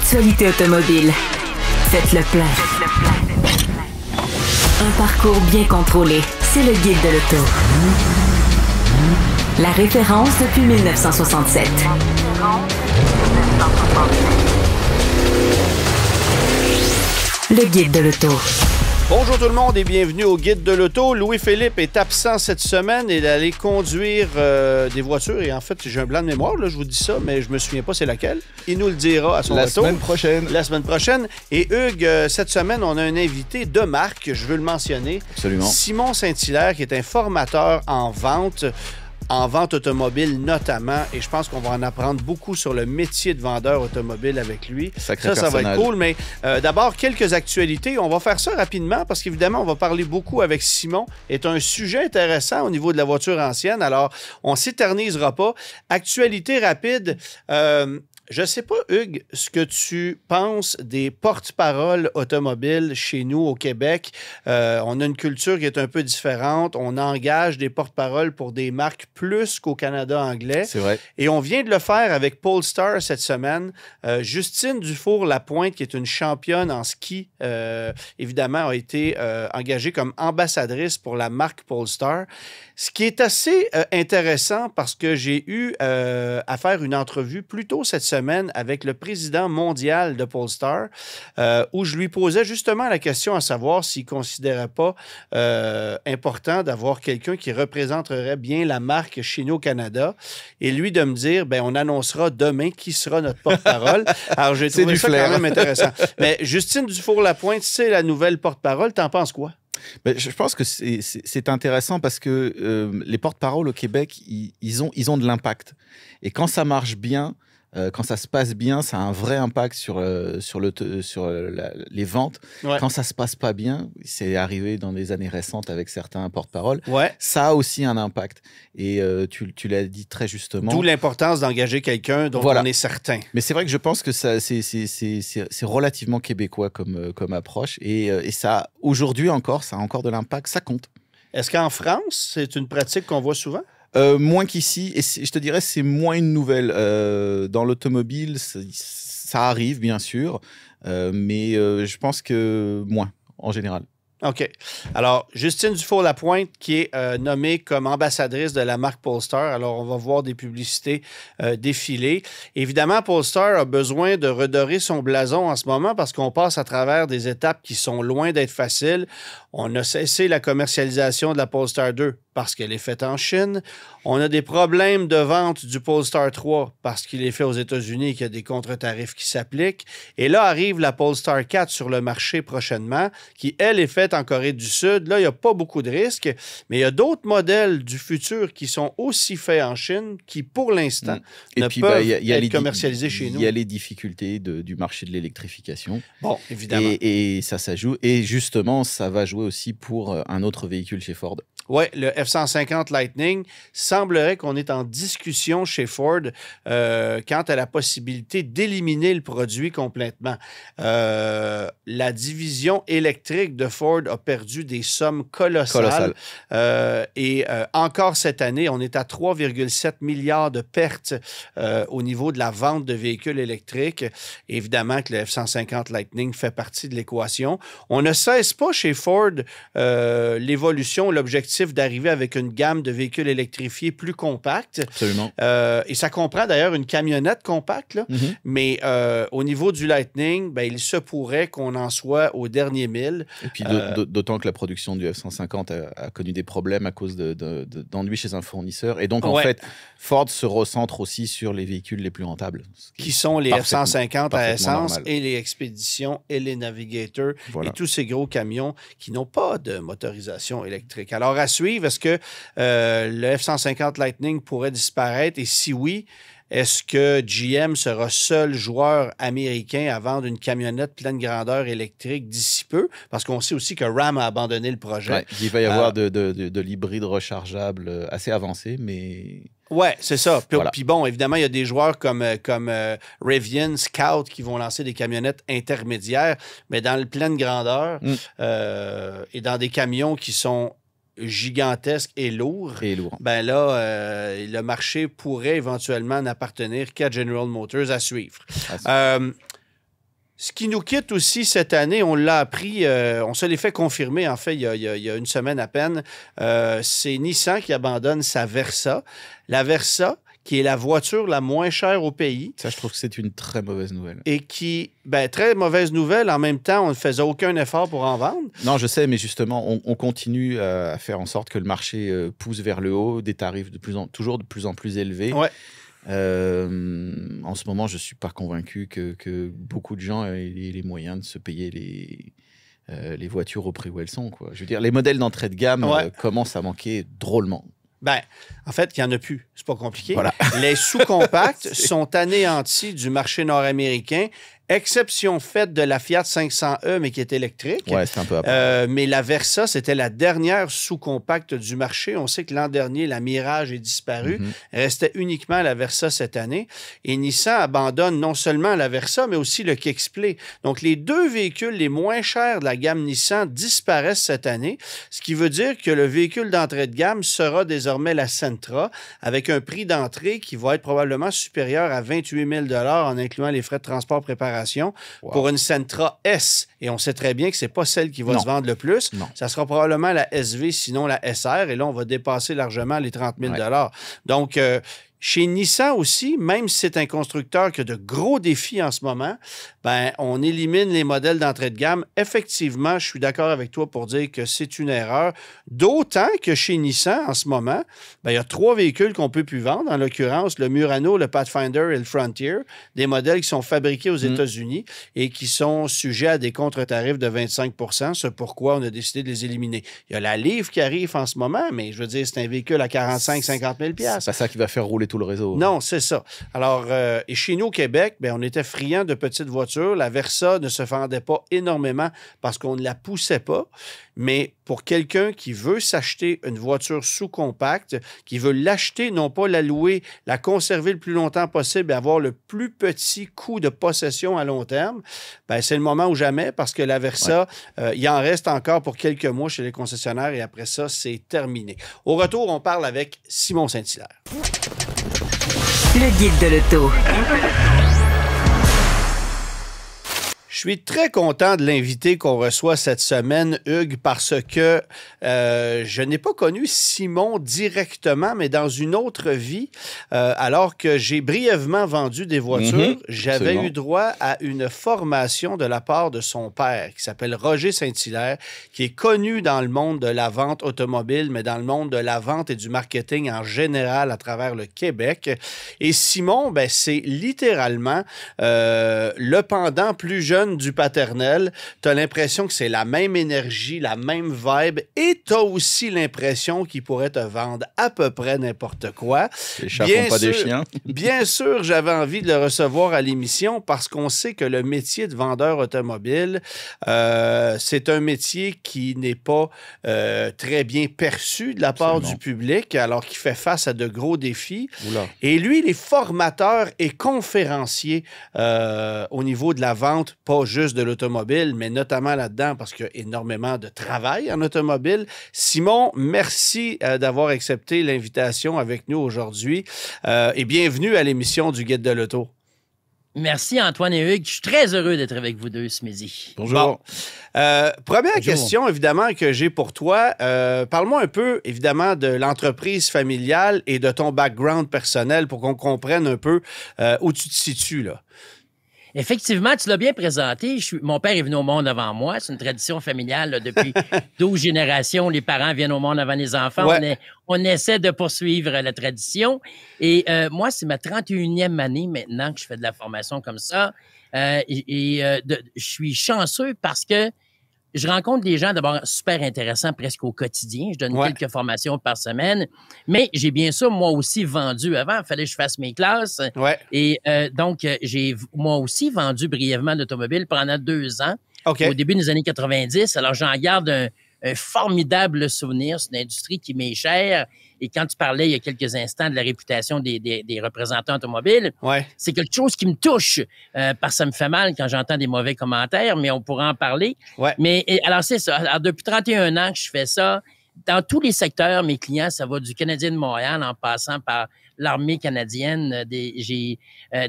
L'actualité automobile. Faites le plein. Un parcours bien contrôlé. C'est le Guide de l'auto. La référence depuis 1967. Le Guide de l'auto. Bonjour tout le monde et bienvenue au Guide de l'auto. Louis-Philippe est absent cette semaine et d'aller conduire des voitures. Et en fait, j'ai un blanc de mémoire, là, je vous dis ça, mais je me souviens pas c'est laquelle. Il nous le dira à son retour. La semaine prochaine. Et Hugues, cette semaine, on a un invité de marque, je veux le mentionner. Absolument. Simon Saint-Hilaire, qui est un formateur en vente automobile notamment, et je pense qu'on va en apprendre beaucoup sur le métier de vendeur automobile avec lui. Ça va être cool, mais d'abord, quelques actualités. On va faire ça rapidement parce qu'évidemment, on va parler beaucoup avec Simon. C'est un sujet intéressant au niveau de la voiture ancienne, alors on ne s'éternisera pas. Actualité rapide. Je sais pas, Hugues, ce que tu penses des porte-paroles automobiles chez nous au Québec. On a une culture qui est un peu différente. On engage des porte-paroles pour des marques plus qu'au Canada anglais. C'est vrai. Et on vient de le faire avec Polestar cette semaine. Justine Dufour-Lapointe, qui est une championne en ski, évidemment, a été engagée comme ambassadrice pour la marque Polestar. Ce qui est assez intéressant parce que j'ai eu à faire une entrevue plus tôt cette semaine avec le président mondial de Polestar où je lui posais justement la question à savoir s'il ne considérait pas important d'avoir quelqu'un qui représenterait bien la marque chez nous au Canada et lui de me dire, ben on annoncera demain qui sera notre porte-parole. Alors j'ai trouvé ça quand même intéressant. Mais Justine Dufour-Lapointe, c'est la nouvelle porte-parole. T'en penses quoi? Ben, je pense que c'est intéressant parce que les porte-paroles au Québec, ils ont de l'impact. Et quand ça marche bien, quand ça se passe bien, ça a un vrai impact sur les ventes. Ouais. Quand ça se passe pas bien, c'est arrivé dans les années récentes avec certains porte-paroles, ouais. Ça a aussi un impact. Et tu l'as dit très justement. D'où l'importance d'engager quelqu'un dont on est certain. Mais c'est vrai que je pense que c'est relativement québécois comme approche. Et ça, aujourd'hui encore, ça a encore de l'impact, ça compte. Est-ce qu'en France, c'est une pratique qu'on voit souvent? Moins qu'ici, et je te dirais c'est moins une nouvelle. Dans l'automobile, ça arrive bien sûr, mais je pense que moins en général. OK. Alors, Justine Dufour-Lapointe, qui est nommée comme ambassadrice de la marque Polestar. Alors, on va voir des publicités défiler. Évidemment, Polestar a besoin de redorer son blason en ce moment parce qu'on passe à travers des étapes qui sont loin d'être faciles. On a cessé la commercialisation de la Polestar 2 parce qu'elle est faite en Chine. On a des problèmes de vente du Polestar 3 parce qu'il est fait aux États-Unis et qu'il y a des contre-tarifs qui s'appliquent. Et là arrive la Polestar 4 sur le marché prochainement, qui, elle, est faite en Corée du Sud. Là, il n'y a pas beaucoup de risques, mais il y a d'autres modèles du futur qui sont aussi faits en Chine qui, pour l'instant, peuvent être commercialisés chez nous. Il y a les difficultés du marché de l'électrification. Bon, évidemment. Et ça joue. Et justement, ça va jouer aussi pour un autre véhicule chez Ford. Oui, le F-150 Lightning. Semblerait qu'on est en discussion chez Ford quant à la possibilité d'éliminer le produit complètement. La division électrique de Ford a perdu des sommes colossales. Et encore cette année, on est à 3,7 milliards de pertes au niveau de la vente de véhicules électriques. Évidemment que le F-150 Lightning fait partie de l'équation. On ne cesse pas chez Ford l'évolution, l'objectif d'arriver avec une gamme de véhicules électrifiés plus compacts. Absolument. Et ça comprend d'ailleurs une camionnette compacte, là. Mais au niveau du Lightning, ben, il se pourrait qu'on en soit au dernier mille. Et puis d'autant que la production du F-150 a connu des problèmes à cause d'ennuis chez un fournisseur. Et donc, en fait, Ford se recentre aussi sur les véhicules les plus rentables. Qui sont les F-150 à essence et les Expeditions et les Navigator et tous ces gros camions qui n'ont pas de motorisation électrique. Alors, à suivre, est-ce que le F-150 Lightning pourrait disparaître? Et si oui, est-ce que GM sera seul joueur américain à vendre une camionnette pleine grandeur électrique d'ici peu? Parce qu'on sait aussi que Ram a abandonné le projet. Ouais, il va y avoir de l'hybride rechargeable assez avancé, mais... Oui, c'est ça. Puis bon, évidemment, il y a des joueurs comme Rivian, Scout qui vont lancer des camionnettes intermédiaires, mais dans le pleine grandeur et dans des camions qui sont gigantesque et lourd, ben là, le marché pourrait éventuellement n'appartenir qu'à General Motors à suivre. Ce qui nous quitte aussi cette année, on l'a appris, on se l'est fait confirmer, en fait, il y a une semaine à peine, c'est Nissan qui abandonne sa Versa. La Versa, qui est la voiture la moins chère au pays. Ça, je trouve que c'est une très mauvaise nouvelle. Et qui, très mauvaise nouvelle, en même temps, on ne faisait aucun effort pour en vendre. Non, je sais, mais justement, on continue à faire en sorte que le marché pousse vers le haut, des tarifs toujours de plus en plus élevés. Ouais. En ce moment, je ne suis pas convaincu que beaucoup de gens aient les moyens de se payer les voitures au prix où elles sont, quoi. Je veux dire, les modèles d'entrée de gamme commencent à manquer drôlement. En fait, il n'y en a plus. C'est pas compliqué. Voilà. Les sous-compacts sont anéantis du marché nord-américain, exception faite de la Fiat 500e, mais qui est électrique. Ouais, c'est un peu à part. Mais la Versa, c'était la dernière sous-compacte du marché. On sait que l'an dernier, la Mirage est disparue. Il restait uniquement la Versa cette année. Et Nissan abandonne non seulement la Versa, mais aussi le Kexplay. Donc, les deux véhicules les moins chers de la gamme Nissan disparaissent cette année, ce qui veut dire que le véhicule d'entrée de gamme sera désormais la Sentra, avec un prix d'entrée qui va être probablement supérieur à 28 000 $ en incluant les frais de transport préparation pour une Sentra S. Et on sait très bien que ce n'est pas celle qui va se vendre le plus. Non. Ça sera probablement la SV, sinon la SR. Et là, on va dépasser largement les 30 000 $. Donc, chez Nissan aussi, même si c'est un constructeur qui a de gros défis en ce moment, on élimine les modèles d'entrée de gamme. Effectivement, je suis d'accord avec toi pour dire que c'est une erreur. D'autant que chez Nissan, en ce moment, il y a 3 véhicules qu'on ne peut plus vendre, en l'occurrence le Murano, le Pathfinder et le Frontier, des modèles qui sont fabriqués aux États-Unis et qui sont sujets à des contre-tarifs de 25 %. C'est pourquoi on a décidé de les éliminer. Il y a la Leaf qui arrive en ce moment, mais je veux dire, c'est un véhicule à 45-50 000 $. C'est pas ça qui va faire rouler tout le réseau. Non, c'est ça. Alors, et chez nous au Québec, on était friands de petites voitures. La Versa ne se vendait pas énormément parce qu'on ne la poussait pas. Mais pour quelqu'un qui veut s'acheter une voiture sous-compacte, qui veut l'acheter, non pas la louer, la conserver le plus longtemps possible et avoir le plus petit coût de possession à long terme, c'est le moment ou jamais parce que la Versa, il en reste encore pour quelques mois chez les concessionnaires et après ça, c'est terminé. Au retour, on parle avec Simon Saint-Hilaire. Le guide de l'auto. Je suis très content de l'invité qu'on reçoit cette semaine, Hugues, parce que je n'ai pas connu Simon directement, mais dans une autre vie, alors que j'ai brièvement vendu des voitures, j'avais eu droit à une formation de la part de son père, qui s'appelle Roger Saint-Hilaire, qui est connu dans le monde de la vente automobile, mais dans le monde de la vente et du marketing en général à travers le Québec. Et Simon, c'est littéralement le pendant plus jeune du paternel. Tu as l'impression que c'est la même énergie, la même vibe, et tu as aussi l'impression qu'il pourrait te vendre à peu près n'importe quoi. Les chats font pas des chiens. Bien sûr, j'avais envie de le recevoir à l'émission parce qu'on sait que le métier de vendeur automobile, c'est un métier qui n'est pas très bien perçu de la part du public, alors qu'il fait face à de gros défis. Oula. Et lui, il est formateur et conférencier au niveau de la vente, pas juste de l'automobile, mais notamment là-dedans parce qu'il y a énormément de travail en automobile. Simon, merci d'avoir accepté l'invitation avec nous aujourd'hui et bienvenue à l'émission du Guide de l'Auto. Merci Antoine et Hugues. Je suis très heureux d'être avec vous deux ce midi. Bonjour. Première question, évidemment, que j'ai pour toi. Parle-moi un peu, évidemment, de l'entreprise familiale et de ton background personnel pour qu'on comprenne un peu où tu te situes, là. Effectivement, tu l'as bien présenté. Mon père est venu au monde avant moi. C'est une tradition familiale là, depuis 12 générations. Les parents viennent au monde avant les enfants. Ouais. On essaie de poursuivre la tradition. Et moi, c'est ma 31e année maintenant que je fais de la formation comme ça. Je suis chanceux parce que je rencontre des gens d'abord super intéressants presque au quotidien. Je donne quelques formations par semaine. Mais j'ai bien sûr, moi aussi, vendu avant. Il fallait que je fasse mes classes. Ouais. Et donc, j'ai moi aussi vendu brièvement l'automobile pendant 2 ans. Okay. Au début des années 90. Alors, j'en garde un formidable souvenir. C'est une industrie qui m'est chère. Et quand tu parlais il y a quelques instants de la réputation des représentants automobiles, c'est quelque chose qui me touche parce que ça me fait mal quand j'entends des mauvais commentaires, mais on pourra en parler. Ouais. Mais alors, c'est ça. Alors, depuis 31 ans que je fais ça, dans tous les secteurs, mes clients, ça va du Canadien de Montréal en passant par l'armée canadienne. J'ai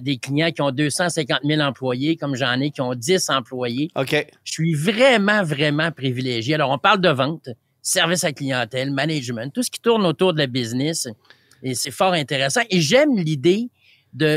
des clients qui ont 250 000 employés, comme j'en ai qui ont 10 employés. OK. Je suis vraiment, vraiment privilégié. Alors, on parle de vente, service à clientèle, management, tout ce qui tourne autour de la business. Et c'est fort intéressant. Et j'aime l'idée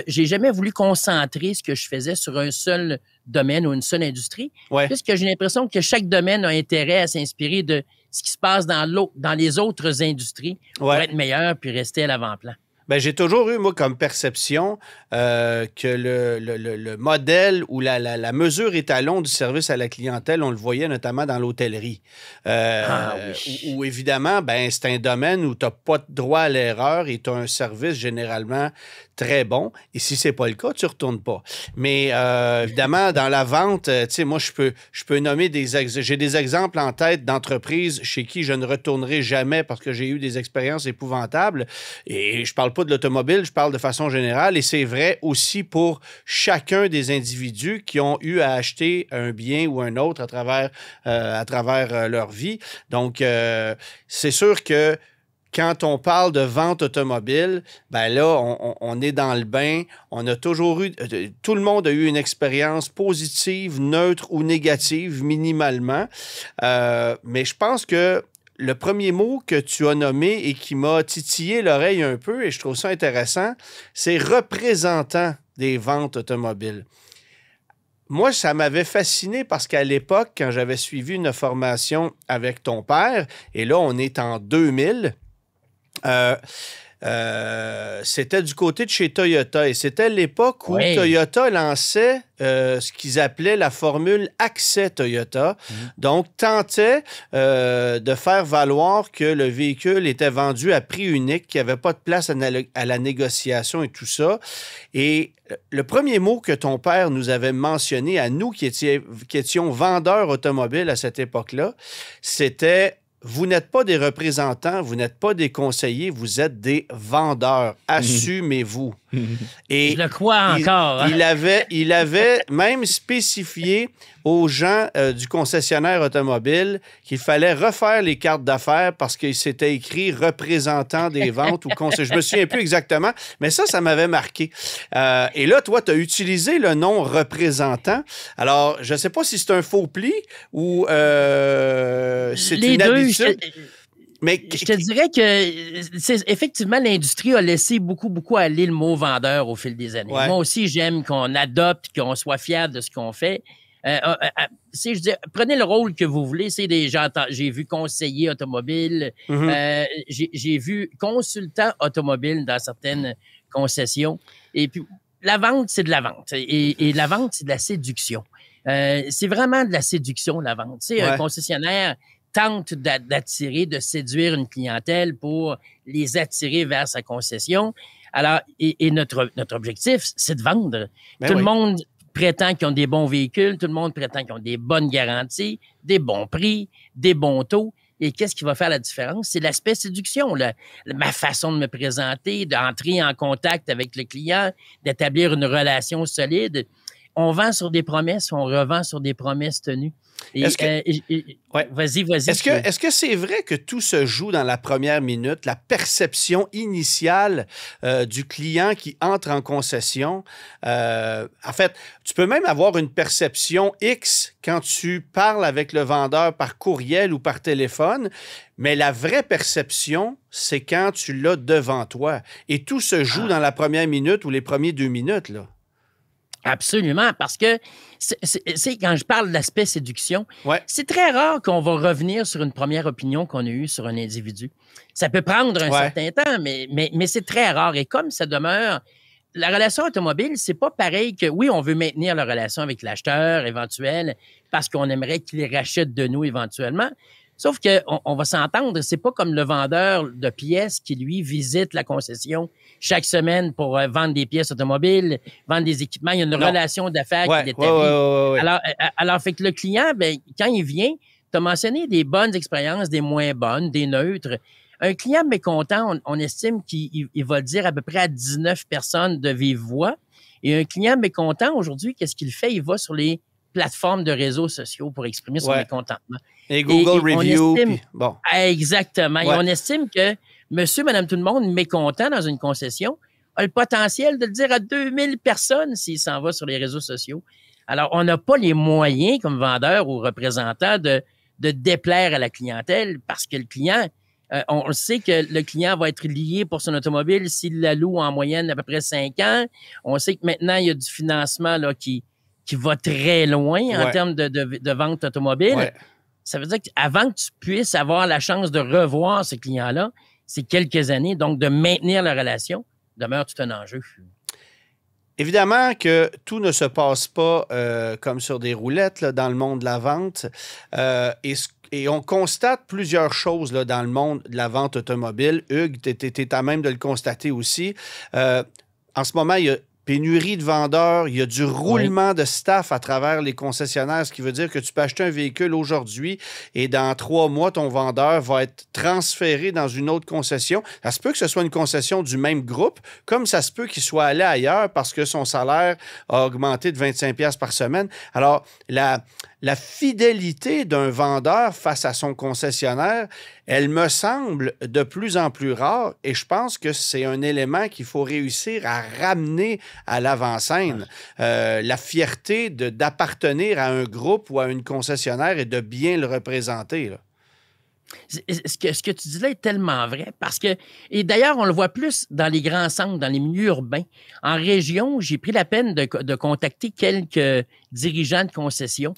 j'ai jamais voulu concentrer ce que je faisais sur un seul domaine ou une seule industrie, puisque j'ai l'impression que chaque domaine a intérêt à s'inspirer de ce qui se passe dans les autres industries pour être meilleur puis rester à l'avant-plan. Ben, j'ai toujours eu, moi, comme perception que le modèle ou la mesure étalon du service à la clientèle, on le voyait notamment dans l'hôtellerie. Où évidemment, ben, c'est un domaine où tu n'as pas de droit à l'erreur et tu as un service généralement très bon. Et si c'est pas le cas, tu retournes pas. Mais évidemment, dans la vente, tu sais, moi, je peux nommer j'ai des exemples en tête d'entreprises chez qui je ne retournerai jamais parce que j'ai eu des expériences épouvantables. Et je parle pas de l'automobile, je parle de façon générale. Et c'est vrai aussi pour chacun des individus qui ont eu à acheter un bien ou un autre à travers leur vie. Donc, c'est sûr que quand on parle de vente automobile, ben là, on est dans le bain. On a toujours eu... Tout le monde a eu une expérience positive, neutre ou négative, minimalement. Mais je pense que le premier mot que tu as nommé et qui m'a titillé l'oreille un peu, et je trouve ça intéressant, c'est représentant des ventes automobiles. Moi, ça m'avait fasciné parce qu'à l'époque, quand j'avais suivi une formation avec ton père, et là, on est en 2000... c'était du côté de chez Toyota et c'était l'époque où Toyota lançait ce qu'ils appelaient la formule accès Toyota. Donc, tentait de faire valoir que le véhicule était vendu à prix unique, qu'il n'y avait pas de place à la négociation et tout ça. Et le premier mot que ton père nous avait mentionné à nous qui étions vendeurs automobiles à cette époque-là, c'était: vous n'êtes pas des représentants, vous n'êtes pas des conseillers, vous êtes des vendeurs. Assumez-vous. Et je le crois encore. Il avait même spécifié aux gens du concessionnaire automobile qu'il fallait refaire les cartes d'affaires parce qu'il s'était écrit représentant des ventes ou conseiller. Je me souviens plus exactement, mais ça m'avait marqué. Et là, toi, tu as utilisé le nom représentant. Alors, je ne sais pas si c'est un faux pli ou c'est une habitude. Mais je te dirais que effectivement, l'industrie a laissé beaucoup aller le mot vendeur au fil des années. Moi aussi, j'aime qu'on adopte, qu'on soit fier de ce qu'on fait. Je dis, prenez le rôle que vous voulez. C'est des gens, j'ai vu conseiller automobile, j'ai vu consultant automobile dans certaines concessions. Et puis, la vente, c'est de la vente. Et la vente, c'est de la séduction. C'est vraiment de la séduction, la vente. Tu sais, un concessionnaire tente d'attirer, de séduire une clientèle pour les attirer vers sa concession. Alors, et notre objectif, c'est de vendre. Tout le monde prétend qu'ils ont des bons véhicules, tout le monde prétend qu'ils ont des bonnes garanties, des bons prix, des bons taux. Et qu'est-ce qui va faire la différence? C'est l'aspect séduction, ma façon de me présenter, d'entrer en contact avec le client, d'établir une relation solide. On vend sur des promesses, on revend sur des promesses tenues. Vas-y. Est-ce que c'est vrai que tout se joue dans la première minute, la perception initiale du client qui entre en concession? En fait, tu peux même avoir une perception X quand tu parles avec le vendeur par courriel ou par téléphone, mais la vraie perception, c'est quand tu l'as devant toi. Et tout se joue dans la première minute ou les premiers 2 minutes, là. Absolument, parce que c'est quand je parle de l'aspect séduction, c'est très rare qu'on va revenir sur une première opinion qu'on a eue sur un individu. Ça peut prendre un certain temps, mais c'est très rare. Et comme ça demeure, la relation automobile, c'est pas pareil que, oui, on veut maintenir la relation avec l'acheteur éventuel parce qu'on aimerait qu'il rachète de nous éventuellement. Sauf qu'on va s'entendre, c'est pas comme le vendeur de pièces qui, lui, visite la concession chaque semaine pour vendre des pièces automobiles, vendre des équipements. Il y a une relation d'affaires qui est établie. Alors, fait que le client, ben, quand il vient, tu as mentionné des bonnes expériences, des moins bonnes, des neutres. Un client mécontent, on estime qu'il va le dire à peu près à 19 personnes de vive voix. Et un client mécontent, aujourd'hui, qu'est-ce qu'il fait? Il va sur les plateformes de réseaux sociaux pour exprimer son mécontentement. Et Google Review. Bon. Exactement. Et on estime que monsieur, madame, tout le monde mécontent dans une concession a le potentiel de le dire à 2000 personnes s'il s'en va sur les réseaux sociaux. Alors, on n'a pas les moyens, comme vendeur ou représentant, de déplaire à la clientèle parce que le client, on sait que le client va être lié pour son automobile s'il la loue en moyenne à peu près 5 ans. On sait que maintenant, il y a du financement là, qui va très loin en termes de vente automobile. Ouais. Ça veut dire qu'avant que tu puisses avoir la chance de revoir ce client-là, c'est quelques années. Donc, de maintenir la relation demeure tout un enjeu. Évidemment que tout ne se passe pas comme sur des roulettes là, dans le monde de la vente. Et on constate plusieurs choses là, dans le monde de la vente automobile. Hugues, tu es à même de le constater aussi. En ce moment, il y a pénurie de vendeurs, il y a du roulement de staff à travers les concessionnaires, ce qui veut dire que tu peux acheter un véhicule aujourd'hui et dans 3 mois, ton vendeur va être transféré dans une autre concession. Ça se peut que ce soit une concession du même groupe, comme ça se peut qu'il soit allé ailleurs parce que son salaire a augmenté de 25$ par semaine. Alors, la fidélité d'un vendeur face à son concessionnaire, elle me semble de plus en plus rare et je pense que c'est un élément qu'il faut réussir à ramener à l'avant-scène. La fierté d'appartenir à un groupe ou à une concessionnaire et de bien le représenter, là. Ce que tu dis là est tellement vrai parce que, et d'ailleurs, on le voit plus dans les grands centres, dans les milieux urbains. En région, j'ai pris la peine de contacter quelques dirigeants de concessions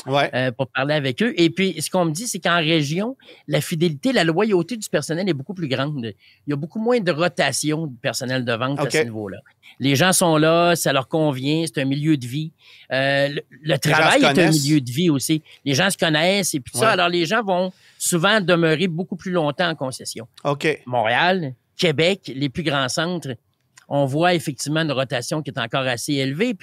pour parler avec eux. Et puis, ce qu'on me dit, c'est qu'en région, la fidélité, la loyauté du personnel est beaucoup plus grande. Il y a beaucoup moins de rotation du personnel de vente à ce niveau-là. Les gens sont là, ça leur convient, c'est un milieu de vie. Le travail est un milieu de vie aussi. Les gens se connaissent et puis ça. Alors, les gens vont souvent demeurer beaucoup plus longtemps en concession. Montréal, Québec, les plus grands centres, on voit effectivement une rotation qui est encore assez élevée.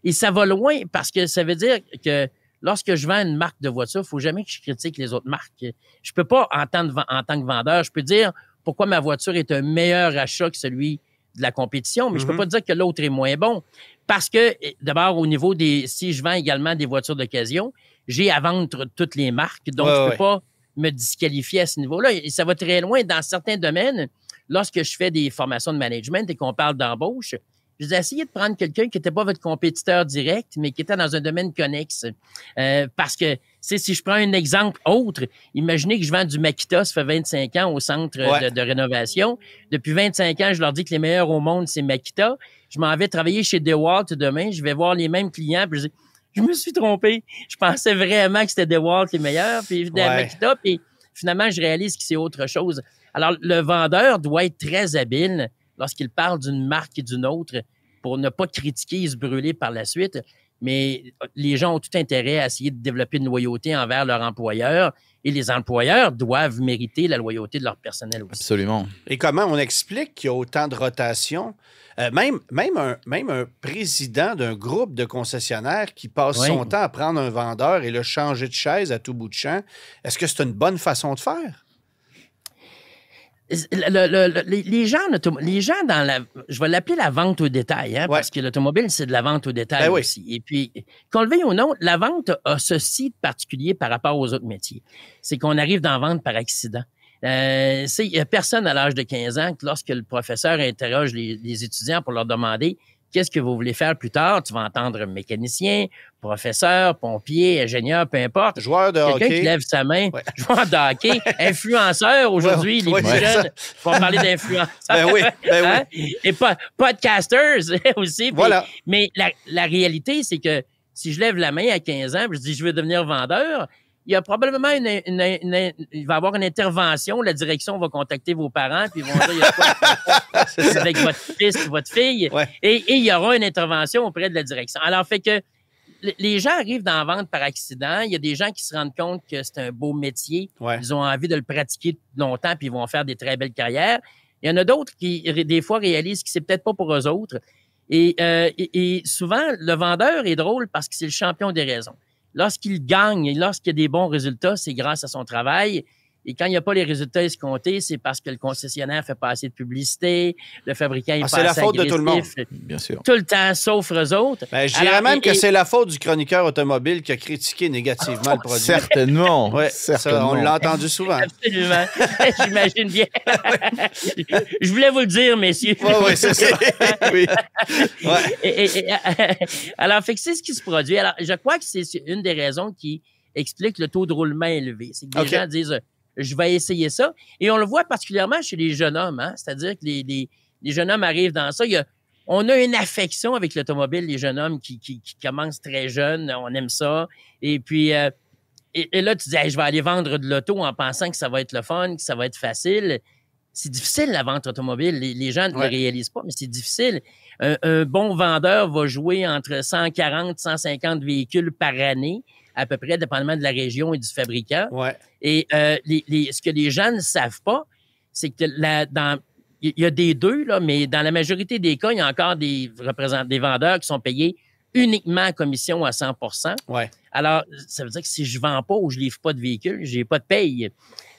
Et ça va loin parce que ça veut dire que lorsque je vends une marque de voiture, il ne faut jamais que je critique les autres marques. Je peux pas, en tant que vendeur, je peux dire pourquoi ma voiture est un meilleur achat que celui de la compétition, mais je peux pas dire que l'autre est moins bon. Parce que, d'abord, au niveau si je vends également des voitures d'occasion, j'ai à vendre toutes les marques, donc je peux pas me disqualifier à ce niveau-là. Et ça va très loin dans certains domaines. Lorsque je fais des formations de management et qu'on parle d'embauche, je dis essayez de prendre quelqu'un qui n'était pas votre compétiteur direct, mais qui était dans un domaine connexe. Parce que, si je prends un exemple autre, imaginez que je vends du Makita, ça fait 25 ans au centre de rénovation. Depuis 25 ans, je leur dis que les meilleurs au monde, c'est Makita. Je m'en vais travailler chez DeWalt demain. Je vais voir les mêmes clients. Puis je me suis trompé. Je pensais vraiment que c'était DeWalt les meilleurs. Puis Makita. Puis finalement, je réalise que c'est autre chose. Alors, le vendeur doit être très habile lorsqu'il parle d'une marque et d'une autre pour ne pas critiquer et se brûler par la suite. Mais les gens ont tout intérêt à essayer de développer une loyauté envers leur employeur et les employeurs doivent mériter la loyauté de leur personnel aussi. Absolument. Et comment on explique qu'il y a autant de rotation? Même un président d'un groupe de concessionnaires qui passe son temps à prendre un vendeur et le changer de chaise à tout bout de champ, est-ce que c'est une bonne façon de faire? Les gens dans je vais l'appeler la vente au détail, parce que l'automobile, c'est de la vente au détail aussi. Et puis, qu'on le veuille ou non, la vente a ceci de particulier par rapport aux autres métiers. C'est qu'on arrive dans la vente par accident. Il n'y a personne à l'âge de 15 ans que lorsque le professeur interroge les étudiants pour leur demander qu'est-ce que vous voulez faire plus tard, tu vas entendre mécanicien, professeur, pompier, ingénieur, peu importe. Joueur de hockey. Quelqu'un qui lève sa main. Joueur de hockey. Influenceur aujourd'hui, les plus jeunes vont parler d'influenceurs. Ben Et podcasters aussi. Voilà. Mais la réalité, c'est que si je lève la main à 15 ans et je dis je veux devenir vendeur, il y a probablement il va y avoir une intervention. La direction va contacter vos parents puis ils vont dire il y a quoi avec votre fils ou votre fille. Et il y aura une intervention auprès de la direction. Alors, fait que les gens arrivent dans la vente par accident. Il y a des gens qui se rendent compte que c'est un beau métier. Ils ont envie de le pratiquer longtemps puis ils vont faire des très belles carrières. Il y en a d'autres qui, des fois, réalisent que c'est peut-être pas pour eux autres. Et souvent, le vendeur est drôle parce que c'est le champion des raisons. Lorsqu'il gagne et lorsqu'il y a des bons résultats, c'est grâce à son travail. Et quand il n'y a pas les résultats escomptés, c'est parce que le concessionnaire fait pas assez de publicité, le fabricant est pas assez agressif. C'est la faute de tout le monde. Bien sûr. Tout le temps, sauf eux autres. Ben, je dirais même que c'est la faute du chroniqueur automobile qui a critiqué négativement le produit. Certainement. Ouais, certainement. Ça, on l'a entendu souvent. Absolument. J'imagine bien. Je voulais vous le dire, messieurs. Oui, c'est ça. Oui. Alors, fait que c'est ce qui se produit. Alors, je crois que c'est une des raisons qui explique le taux de roulement élevé. C'est que les gens disent je vais essayer ça. Et on le voit particulièrement chez les jeunes hommes. Hein? C'est-à-dire que les jeunes hommes arrivent dans ça. On a une affection avec l'automobile, les jeunes hommes qui commencent très jeunes. On aime ça. Et puis, et là, tu dis hey, je vais aller vendre de l'auto en pensant que ça va être le fun, que ça va être facile. C'est difficile, la vente automobile. Les gens ne le réalisent pas, mais c'est difficile. Un bon vendeur va jouer entre 140 150 véhicules par année, à peu près, dépendamment de la région et du fabricant. Ouais. Et ce que les gens ne savent pas, c'est que il y a des deux, là, mais dans la majorité des cas, il y a encore des vendeurs qui sont payés uniquement en commission à 100 %. Ouais. Alors, ça veut dire que si je vends pas ou je livre pas de véhicule, j'ai pas de paye.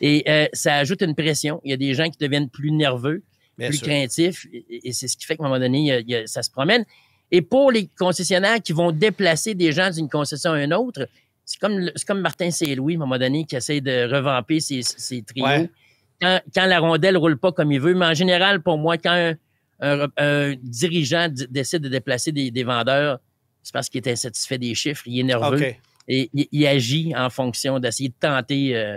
Et ça ajoute une pression. Il y a des gens qui deviennent plus nerveux, plus craintifs, et c'est ce qui fait qu'à un moment donné, ça se promène. Et pour les concessionnaires qui vont déplacer des gens d'une concession à une autre, c'est comme Martin Saint-Louis, à un moment donné, qui essaie de revamper ses trios. Ouais. Quand la rondelle roule pas comme il veut, mais en général, pour moi, quand un dirigeant décide de déplacer des vendeurs, c'est parce qu'il est insatisfait des chiffres, il est nerveux. Okay. Et il agit en fonction d'essayer de tenter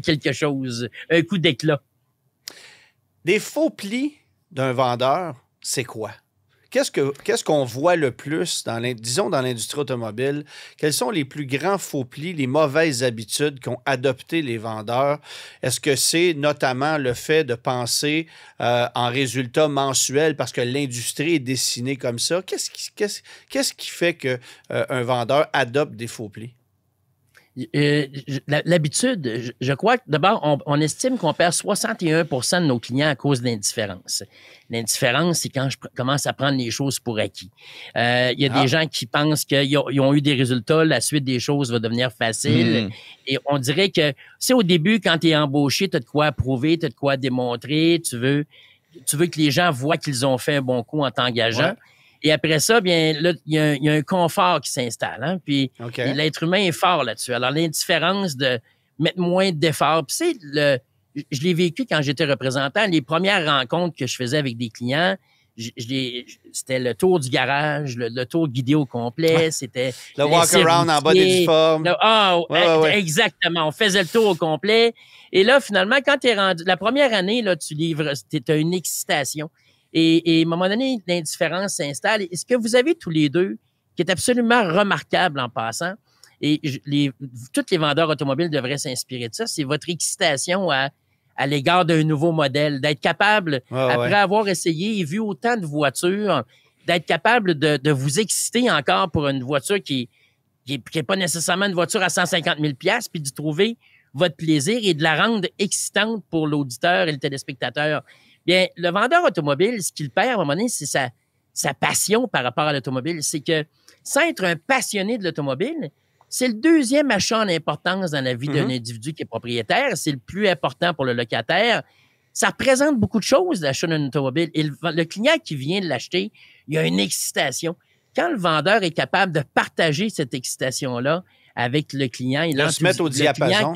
quelque chose, un coup d'éclat. Des faux plis d'un vendeur, c'est quoi? Qu'est-ce qu'on voit le plus dans l'industrie automobile? Quels sont les plus grands faux plis, les mauvaises habitudes qu'ont adoptées les vendeurs? Est-ce que c'est notamment le fait de penser en résultats mensuels parce que l'industrie est dessinée comme ça? Qu'est-ce qui fait qu'un vendeur adopte des faux plis? L'habitude, je crois que d'abord, on estime qu'on perd 61 % de nos clients à cause de l'indifférence. L'indifférence, c'est quand je commence à prendre les choses pour acquis. Il y a des gens qui pensent qu'ils ont eu des résultats, la suite des choses va devenir facile. Et on dirait que, c'est au début, quand tu es embauché, tu as de quoi prouver, tu as de quoi démontrer, tu veux que les gens voient qu'ils ont fait un bon coup en t'engageant. Ouais. Et après ça, bien là, il y a un confort qui s'installe. Hein? Puis l'être humain est fort là-dessus. Alors, l'indifférence de mettre moins d'efforts. Puis je l'ai vécu quand j'étais représentant. Les premières rencontres que je faisais avec des clients, c'était le tour du garage, le tour guidé au complet. C'était le walk-around en bas des uniformes. Exactement. On faisait le tour au complet. Et là, finalement, quand tu es rendu... La première année, là, tu livres... Tu as une excitation. Et à un moment donné, l'indifférence s'installe. Et ce que vous avez tous les deux, qui est absolument remarquable en passant, et tous les vendeurs automobiles devraient s'inspirer de ça, c'est votre excitation à l'égard d'un nouveau modèle, d'être capable, après avoir essayé et vu autant de voitures, d'être capable de vous exciter encore pour une voiture qui est pas nécessairement une voiture à 150 000 $, puis d'y trouver votre plaisir et de la rendre excitante pour l'auditeur et le téléspectateur. Bien, le vendeur automobile, ce qu'il perd à un moment donné, c'est sa passion par rapport à l'automobile. C'est que, sans être un passionné de l'automobile, c'est le deuxième achat en importance dans la vie d'un individu qui est propriétaire. C'est le plus important pour le locataire. Ça représente beaucoup de choses, l'achat d'un automobile. Et le client qui vient de l'acheter, il y a une excitation. Quand le vendeur est capable de partager cette excitation-là avec le client... Il se mettre au diapason.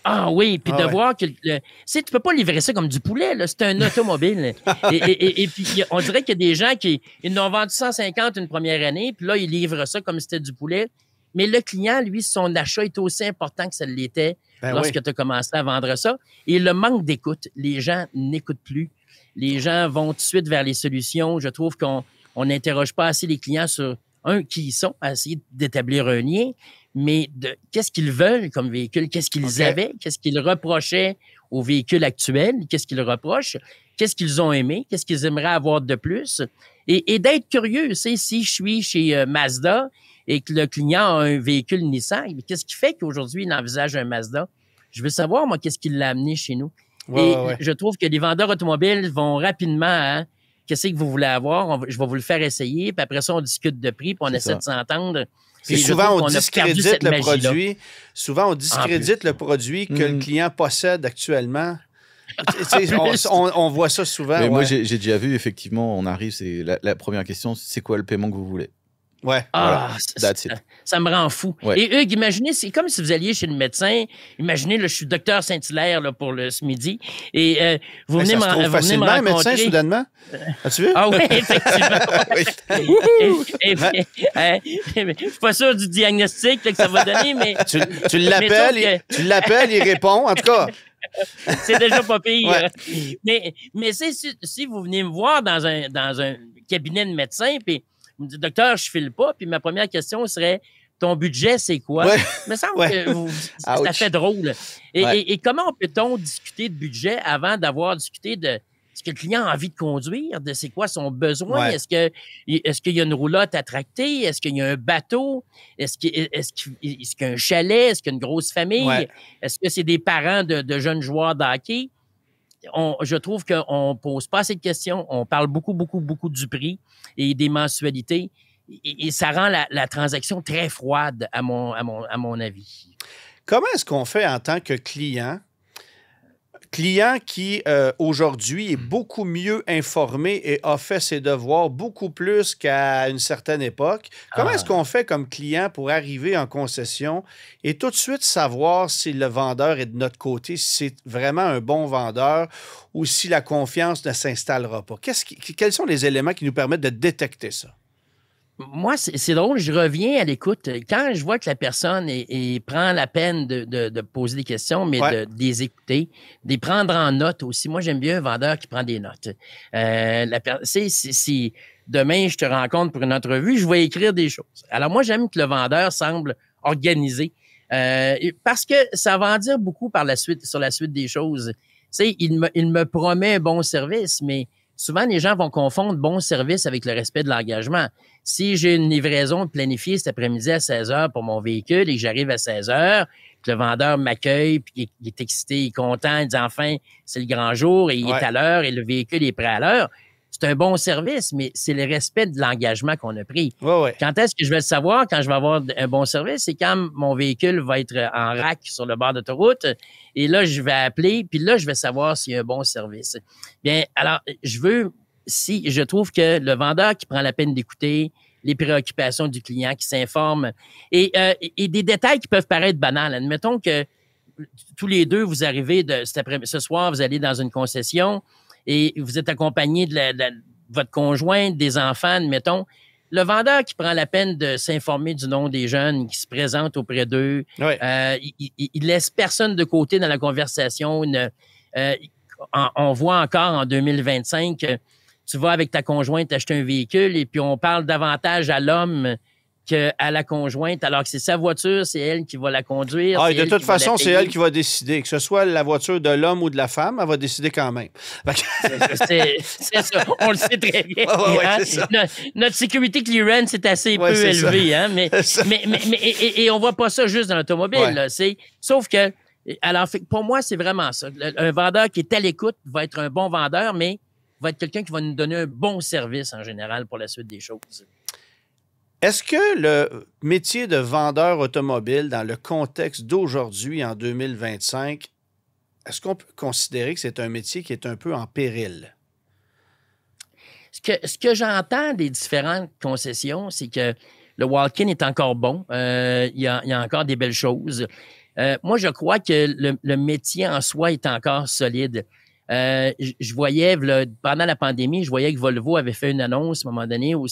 Ah oui, puis de voir que... tu peux pas livrer ça comme du poulet, là. C'est un automobile. et puis, on dirait qu'il y a des gens qui... Ils n'ont vendu 150 une première année, puis là, ils livrent ça comme si c'était du poulet. Mais le client, lui, son achat est aussi important que ça l'était lorsque tu as commencé à vendre ça. Et le manque d'écoute, les gens n'écoutent plus. Les gens vont tout de suite vers les solutions. Je trouve qu'on n'interroge pas assez les clients sur, qui ils sont, à essayer d'établir un lien, mais de qu'est-ce qu'ils veulent comme véhicule, qu'est-ce qu'ils avaient, qu'est-ce qu'ils reprochaient aux véhicules actuels, qu'est-ce qu'ils reprochent, qu'est-ce qu'ils ont aimé, qu'est-ce qu'ils aimeraient avoir de plus. Et d'être curieux, si je suis chez Mazda et que le client a un véhicule Nissan, qu'est-ce qui fait qu'aujourd'hui, il envisage un Mazda? Je veux savoir, moi, qu'est-ce qui l'a amené chez nous. Je trouve que les vendeurs automobiles vont rapidement qu'est-ce que vous voulez avoir? Je vais vous le faire essayer, puis après ça, on discute de prix, puis on essaie de s'entendre. Et souvent, on discrédite le produit. Souvent, on discrédite le produit que le client possède actuellement. On voit ça souvent. Mais moi, j'ai déjà vu, effectivement, on arrive, c'est la première question, c'est quoi le paiement que vous voulez? Ouais. Voilà. Ça me rend fou. Ouais. Et Hugues, imaginez, c'est comme si vous alliez chez le médecin. Imaginez, là, je suis docteur Saint-Hilaire là, pour ce midi. Et vous venez me rencontrer. Un médecin, soudainement. As-tu vu? Ah oui, effectivement. Je suis pas sûr du diagnostic que ça va donner, mais... Tu l'appelles, il répond. En tout cas... C'est déjà pas pire. Ouais. Mais si vous venez me voir dans un cabinet de médecin, puis vous me dites, docteur, je file pas, puis ma première question serait, ton budget, c'est quoi? Ouais. Il me semble que ça fait drôle. Et comment peut-on discuter de budget avant d'avoir discuté de ce que le client a envie de conduire, de c'est quoi son besoin? Ouais. Est-ce qu'il y a une roulotte à tracter? Est-ce qu'il y a un bateau? Est-ce qu'il y a un chalet? Est-ce qu'il y a une grosse famille? Ouais. Est-ce que c'est des parents de jeunes joueurs de hockey? Je trouve qu'on ne pose pas assez de questions. On parle beaucoup du prix et des mensualités. Et ça rend la transaction très froide, à mon avis. Comment est-ce qu'on fait en tant que client qui, aujourd'hui, est beaucoup mieux informé et a fait ses devoirs beaucoup plus qu'à une certaine époque? Comment est-ce qu'on fait comme client pour arriver en concession et tout de suite savoir si le vendeur est de notre côté, si c'est vraiment un bon vendeur ou si la confiance ne s'installera pas? Quels sont les éléments qui nous permettent de détecter ça? Moi, c'est drôle, je reviens à l'écoute. Quand je vois que la personne prend la peine de poser des questions, mais de les écouter, de les prendre en note aussi. Moi, j'aime bien un vendeur qui prend des notes. Si demain, je te rencontre pour une entrevue, je vais écrire des choses. Alors, moi, j'aime que le vendeur semble organisé parce que ça va en dire beaucoup sur la suite des choses. Il me promet un bon service, mais souvent, les gens vont confondre bon service avec le respect de l'engagement. Si j'ai une livraison planifiée cet après-midi à 16 h pour mon véhicule et que j'arrive à 16 h, que le vendeur m'accueille, puis il est excité, il est content, il dit enfin, c'est le grand jour et il est à l'heure et le véhicule est prêt à l'heure, c'est un bon service, mais c'est le respect de l'engagement qu'on a pris. Ouais. Quand est-ce que je vais le savoir quand je vais avoir un bon service? C'est quand mon véhicule va être en rack sur le bord d'autoroute et là, je vais appeler, puis là, je vais savoir s'il y a un bon service. Bien, alors, je trouve que le vendeur qui prend la peine d'écouter les préoccupations du client, qui s'informe, et des détails qui peuvent paraître banals. Admettons que tous les deux, vous arrivez ce soir, vous allez dans une concession et vous êtes accompagné de votre conjointe, des enfants, admettons. Le vendeur qui prend la peine de s'informer du nom des jeunes qui se présentent auprès d'eux, il laisse personne de côté dans la conversation. On voit encore en 2025 que tu vas avec ta conjointe acheter un véhicule et puis on parle davantage à l'homme qu'à la conjointe, alors que c'est sa voiture, c'est elle qui va la conduire. Et de toute façon, c'est elle qui va décider. Que ce soit la voiture de l'homme ou de la femme, elle va décider quand même. C'est ça, on le sait très bien. Hein? Ça. Notre security clearance est assez peu élevé, hein? mais on voit pas ça juste dans l'automobile. Là. Sauf que, alors pour moi, c'est vraiment ça. Un vendeur qui est à l'écoute va être un bon vendeur, mais va être quelqu'un qui va nous donner un bon service en général pour la suite des choses. Est-ce que le métier de vendeur automobile, dans le contexte d'aujourd'hui, en 2025, est-ce qu'on peut considérer que c'est un métier qui est un peu en péril? Ce que j'entends des différentes concessions, c'est que le walk-in est encore bon. Il y a encore des belles choses. Moi, je crois que le métier en soi est encore solide. Je voyais, pendant la pandémie, je voyais que Volvo avait fait une annonce à un moment donné où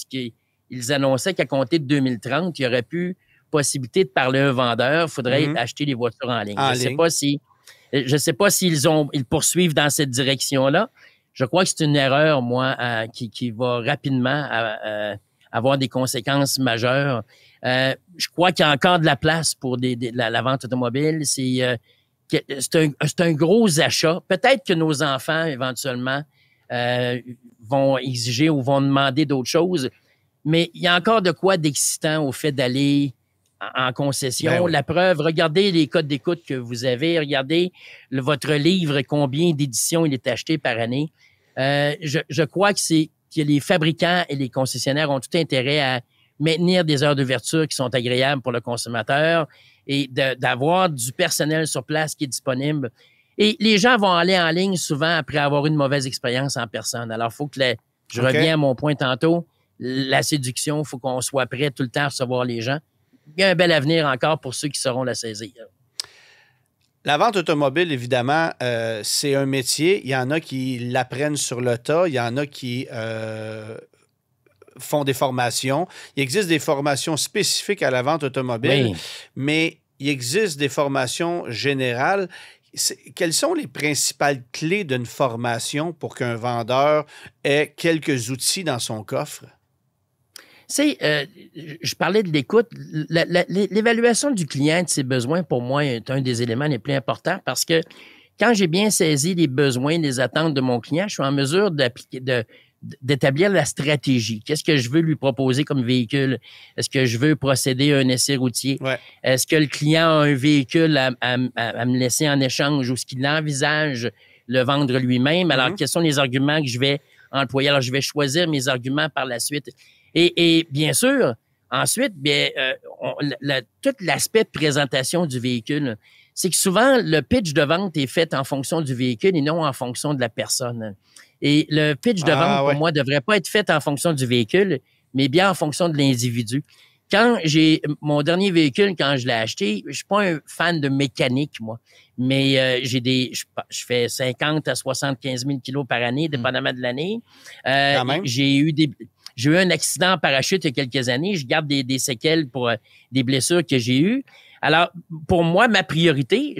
ils annonçaient qu'à compter de 2030, il y aurait plus possibilité de parler à un vendeur. Il faudrait acheter les voitures en ligne. Je ne sais pas s'ils poursuivent dans cette direction-là. Je crois que c'est une erreur, moi, qui va rapidement avoir des conséquences majeures. Je crois qu'il y a encore de la place pour la vente automobile. C'est un gros achat. Peut-être que nos enfants, éventuellement, vont exiger ou vont demander d'autres choses. Mais il y a encore de quoi d'excitant au fait d'aller en concession. Ben oui. La preuve, regardez les codes d'écoute que vous avez, regardez votre livre, combien d'éditions il est acheté par année. Je crois que c'est que les fabricants et les concessionnaires ont tout intérêt à maintenir des heures d'ouverture qui sont agréables pour le consommateur et d'avoir du personnel sur place qui est disponible. Et les gens vont aller en ligne souvent après avoir une mauvaise expérience en personne. Alors, il faut que je reviens à mon point tantôt, la séduction, il faut qu'on soit prêt tout le temps à recevoir les gens. Il y a un bel avenir encore pour ceux qui sauront la saisir. La vente automobile, évidemment, c'est un métier. Il y en a qui l'apprennent sur le tas. Il y en a qui font des formations. Il existe des formations spécifiques à la vente automobile, mais il existe des formations générales. Quelles sont les principales clés d'une formation pour qu'un vendeur ait quelques outils dans son coffre? Je parlais de l'écoute. L'évaluation du client, de ses besoins, pour moi, est un des éléments les plus importants parce que quand j'ai bien saisi les besoins, les attentes de mon client, je suis en mesure d'établir la stratégie. Qu'est-ce que je veux lui proposer comme véhicule? Est-ce que je veux procéder à un essai routier? Ouais. Est-ce que le client a un véhicule à me laisser en échange ou est-ce qu'il envisage le vendre lui-même? Alors, quels sont les arguments que je vais employer? Alors, je vais choisir mes arguments par la suite. Et bien sûr, ensuite, tout l'aspect de présentation du véhicule, c'est que souvent, le pitch de vente est fait en fonction du véhicule et non en fonction de la personne. Et le pitch de vente, pour moi, ne devrait pas être fait en fonction du véhicule, mais bien en fonction de l'individu. Quand j'ai mon dernier véhicule, quand je l'ai acheté, je suis pas un fan de mécanique, moi, mais je fais 50 à 75 000 kilos par année, dépendamment de l'année. J'ai eu un accident en parachute il y a quelques années. Je garde des séquelles pour des blessures que j'ai eues. Alors, pour moi, ma priorité,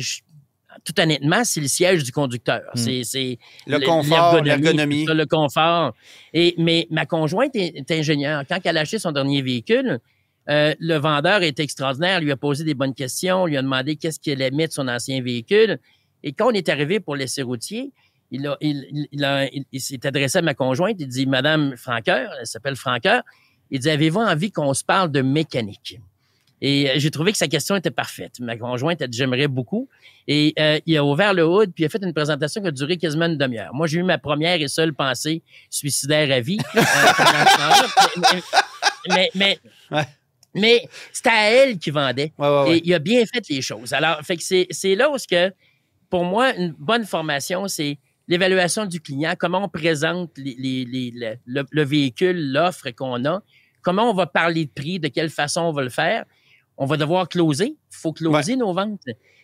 tout honnêtement, c'est le siège du conducteur. C'est le confort, l'ergonomie. Le confort. Mais ma conjointe est ingénieure. Quand elle a acheté son dernier véhicule, le vendeur est extraordinaire, lui a posé des bonnes questions, lui a demandé qu'est-ce qu'il aimait de son ancien véhicule. Et quand on est arrivé pour l'essai routier, il s'est adressé à ma conjointe, il dit « Madame Franqueur », elle s'appelle Franqueur, il dit « Avez-vous envie qu'on se parle de mécanique ?» Et j'ai trouvé que sa question était parfaite. Ma conjointe a dit « J'aimerais beaucoup ». Et il a ouvert le hood, puis il a fait une présentation qui a duré quasiment une demi-heure. Moi, j'ai eu ma première et seule pensée suicidaire à vie. Mais c'était à elle qui vendait. Ouais. Et il a bien fait les choses. Alors, fait que c'est là où pour moi, une bonne formation, c'est l'évaluation du client, comment on présente le véhicule, l'offre qu'on a, comment on va parler de prix, de quelle façon on va le faire. On va devoir closer. Il faut closer nos ventes.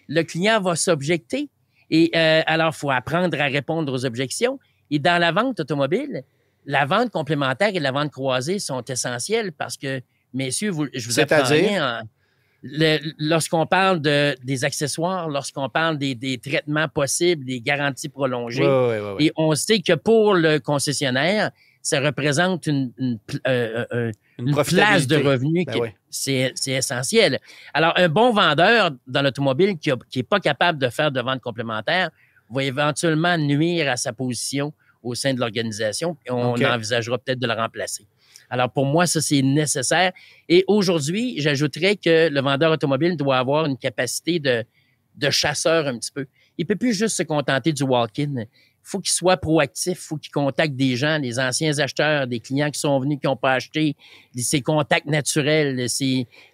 Le client va s'objecter. Et alors, il faut apprendre à répondre aux objections. Et dans la vente automobile, la vente complémentaire et la vente croisée sont essentielles parce que, messieurs, je vous apprends rien. Lorsqu'on parle des accessoires, lorsqu'on parle des traitements possibles, des garanties prolongées, et on sait que pour le concessionnaire, ça représente une place de revenus c'est essentiel. Alors, un bon vendeur dans l'automobile qui n'est pas capable de faire de vente complémentaire va éventuellement nuire à sa position au sein de l'organisation et on envisagera peut-être de le remplacer. Alors, pour moi, ça, c'est nécessaire. Et aujourd'hui, j'ajouterais que le vendeur automobile doit avoir une capacité de chasseur un petit peu. Il ne peut plus juste se contenter du walk-in. Il faut qu'il soit proactif, il faut qu'il contacte des gens, les anciens acheteurs, des clients qui sont venus, qui n'ont pas acheté, ses contacts naturels,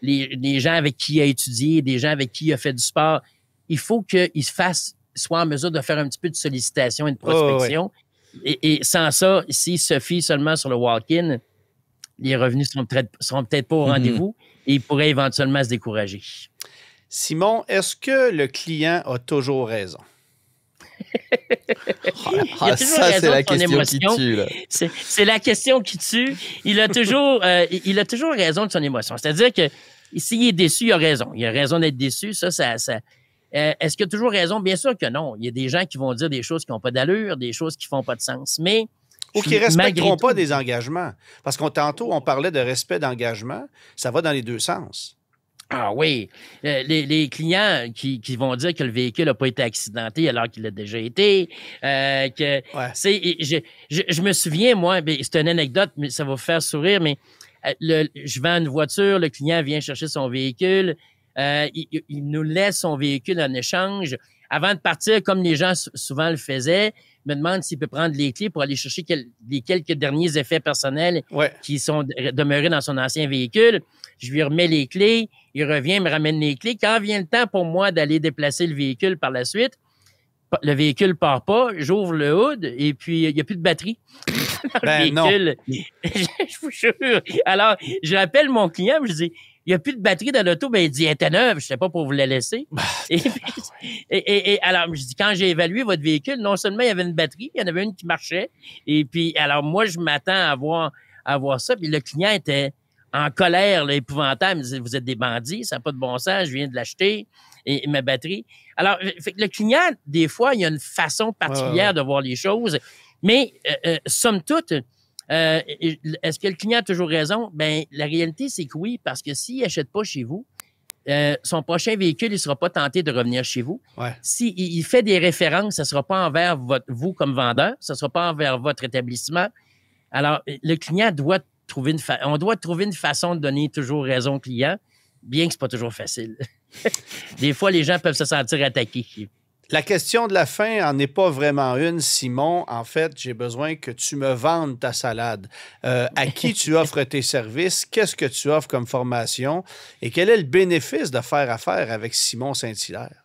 les gens avec qui il a étudié, des gens avec qui il a fait du sport. Il faut qu'il soit en mesure de faire un petit peu de sollicitation et de prospection. Et sans ça, s'il se fie seulement sur le walk-in, les revenus seront peut-être pas au rendez-vous et il pourrait éventuellement se décourager. Simon, est-ce que le client a toujours raison? Ça, c'est la question qui tue. Là. C'est la question qui tue. Il a toujours raison de son émotion. C'est-à-dire que s'il est déçu, il a raison. Il a raison d'être déçu. Ça est-ce qu'il a toujours raison? Bien sûr que non. Il y a des gens qui vont dire des choses qui n'ont pas d'allure, des choses qui font pas de sens. Mais ou qui ne respecteront pas des engagements. Parce tantôt, on parlait de respect d'engagement. Ça va dans les deux sens. Ah oui. Les clients qui vont dire que le véhicule n'a pas été accidenté alors qu'il a déjà été. Je me souviens, moi, c'est une anecdote, mais ça va vous faire sourire, mais je vends une voiture, le client vient chercher son véhicule, il nous laisse son véhicule en échange. avant de partir, comme les gens souvent le faisaient, me demande s'il peut prendre les clés pour aller chercher les quelques derniers effets personnels qui sont demeurés dans son ancien véhicule. Je lui remets les clés, il revient, me ramène les clés. Quand vient le temps pour moi d'aller déplacer le véhicule par la suite, le véhicule part pas, j'ouvre le hood et puis il n'y a plus de batterie dans le véhicule. Je vous jure. Alors, je rappelle mon client, je dis, il n'y a plus de batterie dans l'auto. Ben, il dit, elle était neuve, je ne sais pas pour vous la laisser. Et alors, je dis, quand j'ai évalué votre véhicule, non seulement il y avait une batterie, il y en avait une qui marchait. Et puis, alors, moi, je m'attends à voir ça. Puis le client était en colère, là, épouvantable. Il me disait, vous êtes des bandits, ça n'a pas de bon sens, je viens de l'acheter. Et ma batterie. Alors, le client, des fois, il y a une façon particulière de voir les choses. Mais, somme toute, est-ce que le client a toujours raison? Ben, la réalité, c'est que oui, parce que s'il n'achète pas chez vous, son prochain véhicule, il ne sera pas tenté de revenir chez vous. S'il fait des références, ce ne sera pas envers vous comme vendeur, ce ne sera pas envers votre établissement. Alors, le client doit trouver on doit trouver une façon de donner toujours raison au client, bien que ce n'est pas toujours facile. Des fois, les gens peuvent se sentir attaqués. La question de la fin en est pas vraiment une, Simon. En fait, j'ai besoin que tu me vendes ta salade. À qui tu offres tes services? Qu'est-ce que tu offres comme formation? Et quel est le bénéfice de faire affaire avec Simon Saint-Hilaire?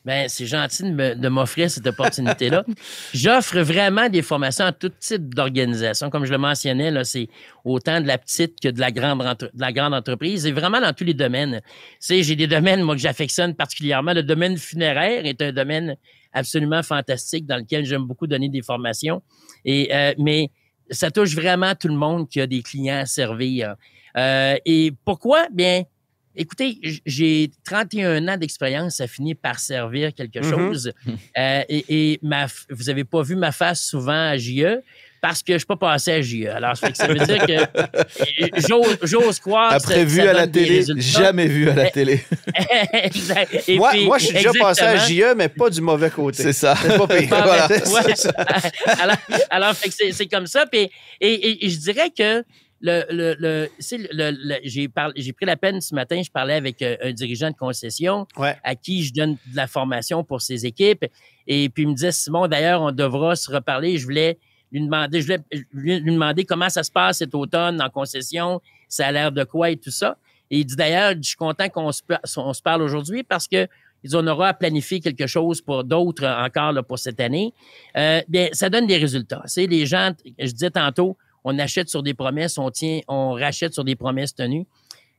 Bien, c'est gentil de m'offrir cette opportunité-là. J'offre vraiment des formations à tout type d'organisation. Comme je le mentionnais, là, c'est autant de la petite que de la grande entreprise et vraiment dans tous les domaines. Tu sais, j'ai des domaines, moi, que j'affectionne particulièrement. Le domaine funéraire est un domaine absolument fantastique dans lequel j'aime beaucoup donner des formations. Mais ça touche vraiment tout le monde qui a des clients à servir. Et pourquoi? Bien, écoutez, j'ai 31 ans d'expérience, ça finit par servir quelque chose. Vous avez pas vu ma face souvent à JE parce que je suis pas passé à JE. Alors, ça veut dire que j'ose croire après que vu à la télé, jamais vu à la télé. Exact. Moi, je suis déjà passé à JE, mais pas du mauvais côté. C'est ça. C'est pas pire. Voilà. Alors, c'est comme ça. Puis, et je dirais que j'ai pris la peine ce matin, je parlais avec un dirigeant de concession à qui je donne de la formation pour ses équipes. Et puis, il me disait, Simon, d'ailleurs, on devra se reparler. Je voulais lui demander comment ça se passe cet automne en concession, ça a l'air de quoi et tout ça. Et il dit, d'ailleurs, je suis content qu'on se parle aujourd'hui parce que on aura à planifier quelque chose pour d'autres encore là, pour cette année. Bien, ça donne des résultats. C'est les gens, je disais tantôt, on achète sur des promesses, on rachète sur des promesses tenues.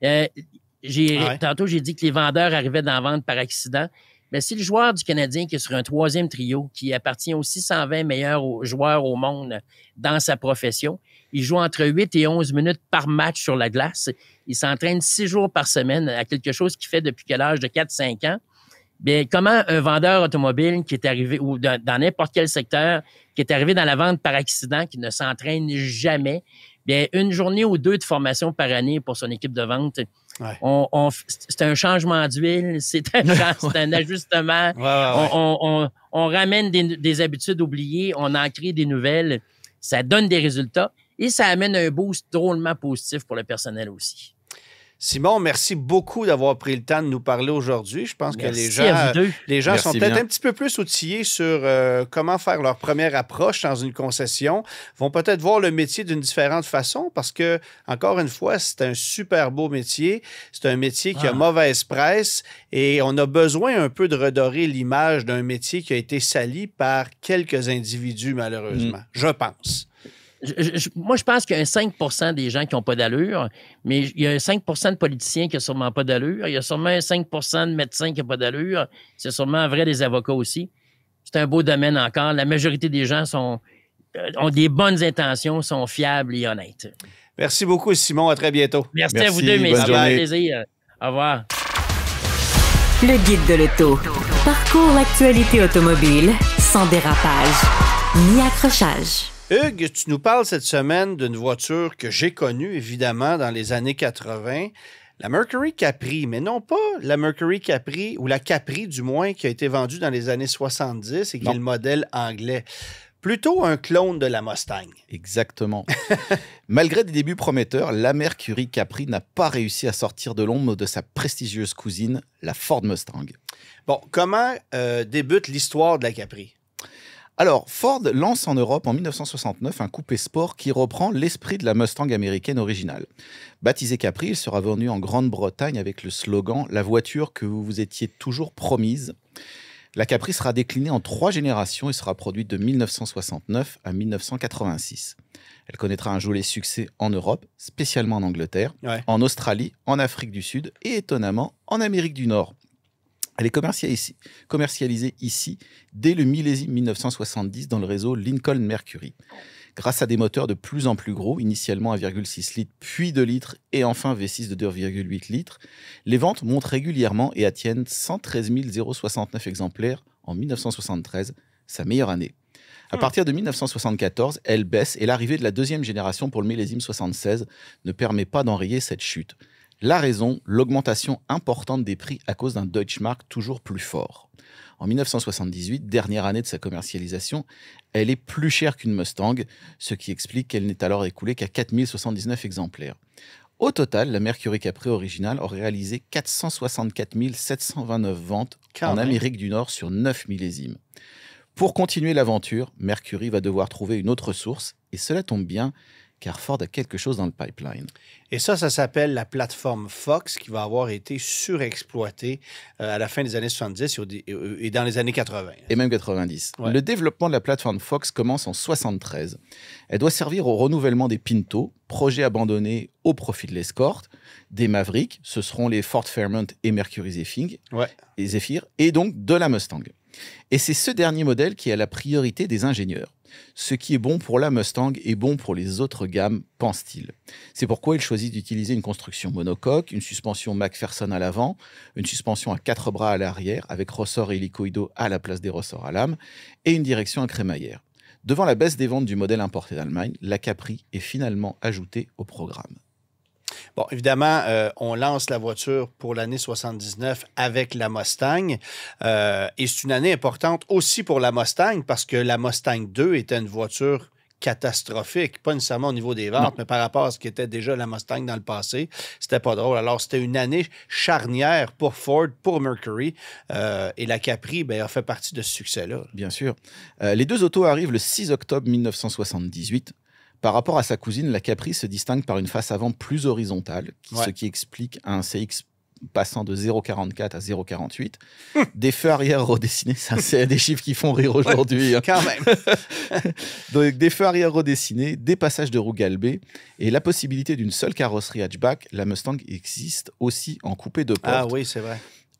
Tantôt, j'ai dit que les vendeurs arrivaient dans la vente par accident. Mais si le joueur du Canadien qui est sur un 3e trio, qui appartient aux 620 meilleurs joueurs au monde dans sa profession, il joue entre 8 et 11 minutes par match sur la glace. Il s'entraîne 6 jours par semaine à quelque chose qu'il fait depuis l'âge de 4-5 ans. Bien, comment un vendeur automobile qui est arrivé, ou dans n'importe quel secteur, qui est arrivé dans la vente par accident, qui ne s'entraîne jamais, bien, une journée ou 2 de formation par année pour son équipe de vente, c'est un changement d'huile, c'est un ajustement. On ramène des habitudes oubliées, on en crée des nouvelles, ça donne des résultats et ça amène un boost drôlement positif pour le personnel aussi. Simon, merci beaucoup d'avoir pris le temps de nous parler aujourd'hui. Je pense que les gens sont peut-être un petit peu plus outillés sur comment faire leur première approche dans une concession, vont peut-être voir le métier d'une différente façon parce que, encore une fois, c'est un super beau métier. C'est un métier qui a mauvaise presse et on a besoin un peu de redorer l'image d'un métier qui a été sali par quelques individus, malheureusement. Je pense. Moi, je pense qu'il y a un 5 % des gens qui n'ont pas d'allure, mais il y a un 5 % de politiciens qui n'ont sûrement pas d'allure. Il y a sûrement un 5 % de médecins qui n'ont pas d'allure. C'est sûrement vrai des avocats aussi. C'est un beau domaine encore. La majorité des gens ont des bonnes intentions, sont fiables et honnêtes. Merci beaucoup, Simon. À très bientôt. Merci à vous deux, messieurs. Avec plaisir. Au revoir. Le guide de l'auto. Parcours l'actualité automobile sans dérapage ni accrochage. Hugues, tu nous parles cette semaine d'une voiture que j'ai connue, évidemment, dans les années 80, la Mercury Capri, mais non pas la Mercury Capri, ou la Capri, du moins, qui a été vendue dans les années 70 et qui est le modèle anglais. Plutôt un clone de la Mustang. Exactement. Malgré des débuts prometteurs, la Mercury Capri n'a pas réussi à sortir de l'ombre de sa prestigieuse cousine, la Ford Mustang. Bon, comment débute l'histoire de la Capri? Alors, Ford lance en Europe en 1969 un coupé sport qui reprend l'esprit de la Mustang américaine originale. Baptisé Capri, il sera vendu en Grande-Bretagne avec le slogan « La voiture que vous vous étiez toujours promise ». La Capri sera déclinée en 3 générations et sera produite de 1969 à 1986. Elle connaîtra un joli succès en Europe, spécialement en Angleterre, en Australie, en Afrique du Sud et étonnamment en Amérique du Nord. Elle est commercialisée ici dès le millésime 1970 dans le réseau Lincoln Mercury. Grâce à des moteurs de plus en plus gros, initialement 1,6 litres, puis 2 litres et enfin V6 de 2,8 litres, les ventes montent régulièrement et atteignent 113 069 exemplaires en 1973, sa meilleure année. À partir de 1974, elle baisse et l'arrivée de la 2e génération pour le millésime 76 ne permet pas d'enrayer cette chute. La raison, l'augmentation importante des prix à cause d'un Deutschmark toujours plus fort. En 1978, dernière année de sa commercialisation, elle est plus chère qu'une Mustang, ce qui explique qu'elle n'est alors écoulée qu'à 4079 exemplaires. Au total, la Mercury Capri originale aurait réalisé 464 729 ventes en Amérique du Nord sur 9 millésimes. Pour continuer l'aventure, Mercury va devoir trouver une autre source, et cela tombe bien, car Ford a quelque chose dans le pipeline. Et ça s'appelle la plateforme Fox, qui va avoir été surexploitée à la fin des années 70 et dans les années 80. Et même 90. Ouais. Le développement de la plateforme Fox commence en 73. Elle doit servir au renouvellement des Pinto, projet abandonné au profit de l'Escort, des Maverick, ce seront les Ford Fairmont et Mercury Zephyr, et donc de la Mustang. Et c'est ce dernier modèle qui a la priorité des ingénieurs. Ce qui est bon pour la Mustang est bon pour les autres gammes, pense-t-il. C'est pourquoi il choisit d'utiliser une construction monocoque, une suspension McPherson à l'avant, une suspension à 4 bras à l'arrière, avec ressorts hélicoïdaux à la place des ressorts à lame, et une direction à crémaillère. Devant la baisse des ventes du modèle importé d'Allemagne, la Capri est finalement ajoutée au programme. Bon, évidemment, on lance la voiture pour l'année 79 avec la Mustang. Et c'est une année importante aussi pour la Mustang parce que la Mustang 2 était une voiture catastrophique, pas nécessairement au niveau des ventes, mais par rapport à ce qui était déjà la Mustang dans le passé. C'était pas drôle. Alors, c'était une année charnière pour Ford, pour Mercury. Et la Capri a fait partie de ce succès-là. Bien sûr. Les deux autos arrivent le 6 octobre 1978. Par rapport à sa cousine, la Capri se distingue par une face avant plus horizontale, ce qui explique un CX passant de 0,44 à 0,48. Des feux arrière redessinés, ça c'est des chiffres qui font rire aujourd'hui. Quand même. Donc, des feux arrière redessinés, des passages de roues galbées et la possibilité d'une seule carrosserie hatchback. La Mustang existe aussi en coupé de porte. Ah oui, c'est vrai.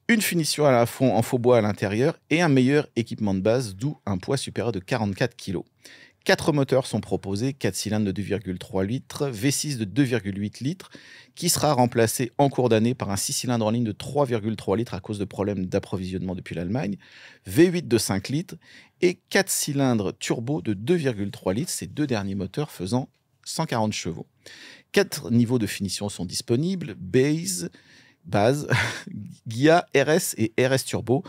Une finition à la fond en faux bois à l'intérieur et un meilleur équipement de base, d'où un poids supérieur de 44 kg. 4 moteurs sont proposés, 4 cylindres de 2,3 litres, V6 de 2,8 litres, qui sera remplacé en cours d'année par un 6 cylindres en ligne de 3,3 litres à cause de problèmes d'approvisionnement depuis l'Allemagne, V8 de 5 litres et 4 cylindres turbo de 2,3 litres, ces deux derniers moteurs faisant 140 chevaux. 4 niveaux de finition sont disponibles, base, Ghia, RS et RS Turbo,